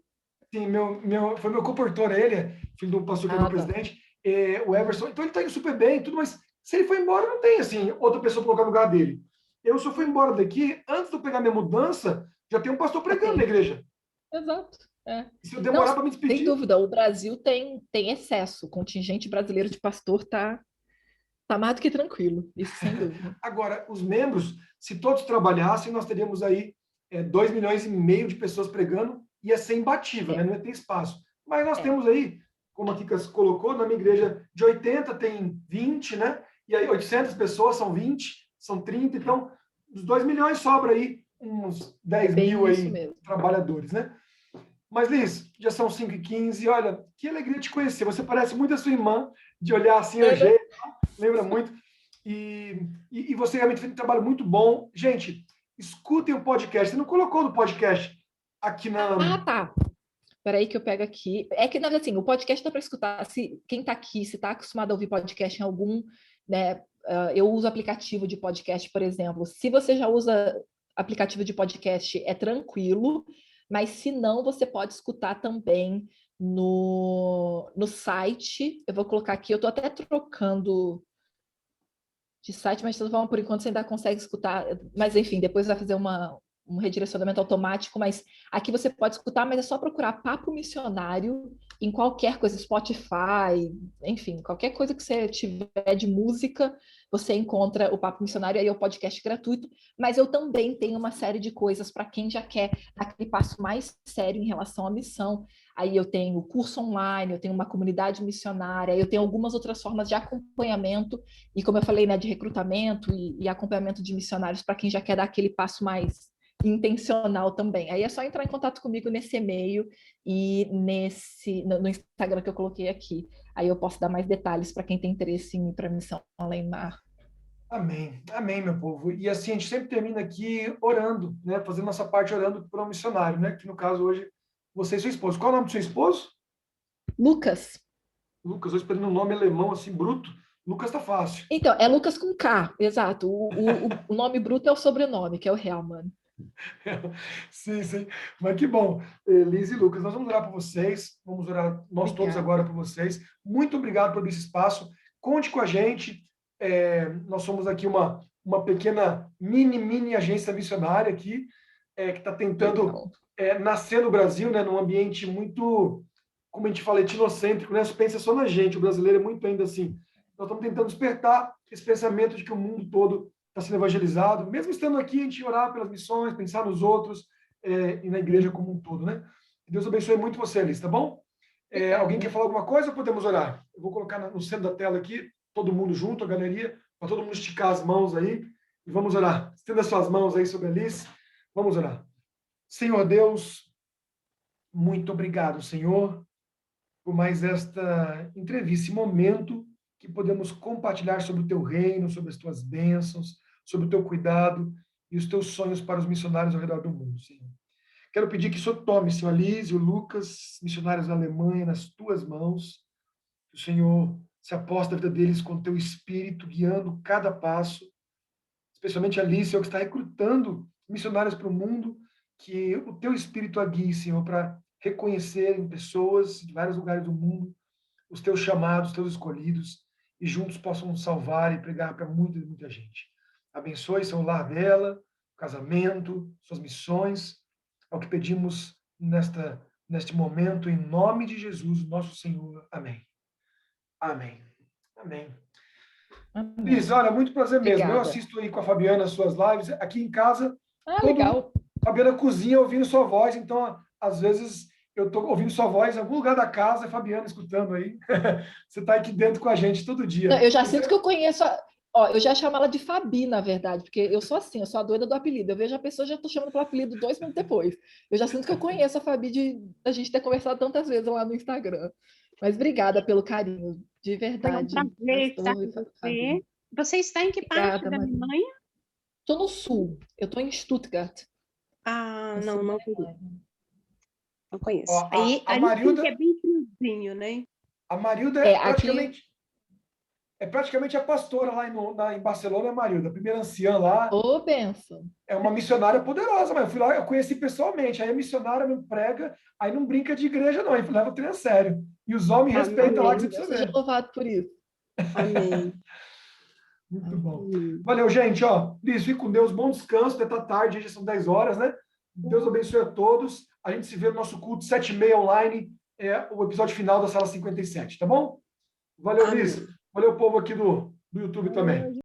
[SPEAKER 1] Sim, foi meu comportor, ele, filho do pastor que é meu presidente, o Everson. Então ele está indo super bem, tudo, mas se ele foi embora, não tem assim outra pessoa para colocar no lugar dele. Eu só fui embora daqui, antes de eu pegar minha mudança, já tem um pastor pregando na igreja.
[SPEAKER 2] Exato.
[SPEAKER 1] Se eu demorar para me despedir...
[SPEAKER 2] Sem dúvida, o Brasil tem excesso. O contingente brasileiro de pastor tá mais do que tranquilo, isso sem dúvida.
[SPEAKER 1] Agora, os membros, se todos trabalhassem, nós teríamos aí 2,5 milhões de pessoas pregando, ia ser imbatível, né? Não ia ter espaço. Mas nós temos aí, como a Kikas colocou, na minha igreja, de 80 tem 20, né? E aí 800 pessoas são 20, são 30, então dos 2 milhões sobra aí uns 10 mil aí trabalhadores, né? Mas, Liz, já são 5h15, olha, que alegria te conhecer. Você parece muito a sua irmã, de olhar assim, lembra muito. E você realmente fez um trabalho muito bom. Gente, escutem o podcast. Você não colocou no podcast aqui na...
[SPEAKER 2] tá. Peraí que eu pego aqui. É que, assim, o podcast dá para escutar. Quem está aqui, se está acostumado a ouvir podcast em algum, né? Eu uso aplicativo de podcast, por exemplo. Se você já usa aplicativo de podcast, é tranquilo. Mas se não, você pode escutar também no site. Eu vou colocar aqui, eu estou até trocando de site, mas por enquanto você ainda consegue escutar. Mas enfim, depois vai fazer um redirecionamento automático, mas aqui você pode escutar, mas é só procurar Papo Missionário em qualquer coisa, Spotify, enfim, qualquer coisa que você tiver de música, você encontra o Papo Missionário, aí é o podcast gratuito, mas eu também tenho uma série de coisas para quem já quer dar aquele passo mais sério em relação à missão. Aí eu tenho curso online, eu tenho uma comunidade missionária, eu tenho algumas outras formas de acompanhamento, e como eu falei, né, de recrutamento e acompanhamento de missionários para quem já quer dar aquele passo mais intencional também. Aí é só entrar em contato comigo nesse e-mail e no Instagram que eu coloquei aqui. Aí eu posso dar mais detalhes para quem tem interesse em ir para a missão Alemar.
[SPEAKER 1] Amém, amém, meu povo. E assim, a gente sempre termina aqui orando, né? Fazendo nossa parte orando por um missionário, né? Que no caso hoje, você e seu esposo. Qual é o nome do seu esposo?
[SPEAKER 2] Lucas.
[SPEAKER 1] Lucas, eu esperando um nome alemão assim, bruto. Lucas tá fácil.
[SPEAKER 2] Então, é Lucas com K, exato. O nome bruto é o sobrenome, que é o Hellman.
[SPEAKER 1] Sim, sim. Mas que bom. Liz e Lucas, nós vamos orar por vocês. Vamos orar nós todos
[SPEAKER 2] Obrigada.
[SPEAKER 1] agora por vocês. Muito obrigado por esse espaço. Conte com a gente. Nós somos aqui uma pequena mini agência missionária aqui, que está tentando
[SPEAKER 2] Legal.
[SPEAKER 1] nascer no Brasil, né, num ambiente muito, como a gente fala, etnocêntrico, né? Você pensa só na gente, o brasileiro é muito ainda assim. Nós estamos tentando despertar esse pensamento de que o mundo todo está sendo evangelizado. Mesmo estando aqui, a gente orar pelas missões, pensar nos outros e na igreja como um todo, né? Que Deus abençoe muito você, Alice, tá bom? Alguém quer falar alguma coisa ou podemos orar? Eu vou colocar no centro da tela aqui, todo mundo junto, a galeria, para todo mundo esticar as mãos aí e vamos orar. Estenda suas mãos aí sobre a Alice. Vamos orar. Senhor Deus, muito obrigado, Senhor, por mais esta entrevista, esse momento que podemos compartilhar sobre o teu reino, sobre as tuas bênçãos, sobre o teu cuidado e os teus sonhos para os missionários ao redor do mundo, Senhor. Quero pedir que o Senhor tome, Senhor, a Liz e o Lucas, missionários da Alemanha, nas tuas mãos. Que o Senhor se aposta a vida deles com o teu espírito, guiando cada passo, especialmente a Liz, Senhor, que está recrutando missionários para o mundo, que o teu espírito a guie, Senhor, para reconhecerem pessoas de vários lugares do mundo, os teus chamados, os teus escolhidos, e juntos possam salvar e pregar para muita gente. Abençoe seu lar dela, o casamento, suas missões. É o que pedimos neste momento, em nome de Jesus, nosso Senhor. Amém. Amém. Amém. Liz, olha, muito prazer mesmo. Eu
[SPEAKER 2] Obrigada.
[SPEAKER 1] assisto aí com a Fabiana as suas lives. Aqui em casa,
[SPEAKER 2] Legal.
[SPEAKER 1] Fabiana cozinha ouvindo sua voz, então, às vezes, eu estou ouvindo sua voz em algum lugar da casa, a Fabiana escutando aí. Você está aqui dentro com a gente todo dia.
[SPEAKER 2] Não, eu já sinto que eu conheço. Ó, eu já chamo ela de Fabi, na verdade, porque eu sou assim, eu sou a doida do apelido. Eu vejo a pessoa, já estou chamando pelo apelido 2 minutos depois. Eu já sinto que eu conheço a Fabi de a gente ter conversado tantas vezes lá no Instagram. Mas obrigada pelo carinho, de
[SPEAKER 4] Foi um
[SPEAKER 2] verdade.
[SPEAKER 4] prazer estar com
[SPEAKER 2] Pastor,
[SPEAKER 4] você.
[SPEAKER 2] Fabi.
[SPEAKER 4] Você está em que parte
[SPEAKER 2] Obrigada,
[SPEAKER 4] da
[SPEAKER 2] Maria.
[SPEAKER 4] Alemanha?
[SPEAKER 2] Estou no sul, eu estou em Stuttgart.
[SPEAKER 4] Ah,
[SPEAKER 2] no
[SPEAKER 4] não,
[SPEAKER 2] sul da
[SPEAKER 4] não conheço.
[SPEAKER 2] Alemanha.
[SPEAKER 4] Não conheço.
[SPEAKER 1] Ó,
[SPEAKER 4] Aí sim que é
[SPEAKER 1] Marilda,
[SPEAKER 4] bem friozinho, né?
[SPEAKER 1] a Marilda
[SPEAKER 2] Aqui,
[SPEAKER 1] é praticamente a pastora lá em Barcelona, a Marilda, a primeira anciã lá.
[SPEAKER 2] ô, benção.
[SPEAKER 1] É uma missionária poderosa, mas eu fui lá, eu conheci pessoalmente. Aí a missionária me prega, aí não brinca de igreja, não, aí leva o trem a sério. E os homens respeitam lá, que você
[SPEAKER 2] Deus
[SPEAKER 1] precisa
[SPEAKER 2] seja
[SPEAKER 1] ver.
[SPEAKER 2] louvado por isso.
[SPEAKER 4] Amém.
[SPEAKER 1] Muito bom.
[SPEAKER 4] Amém.
[SPEAKER 1] Valeu, gente. Ó, Liz, fique com Deus. Bom descanso. Até tá tarde, já são 10 horas, né? Deus abençoe a todos. A gente se vê no nosso culto 7h30 online, o episódio final da Sala 57, tá bom? Valeu, Liz.
[SPEAKER 4] Amém.
[SPEAKER 1] Valeu, povo aqui do YouTube também.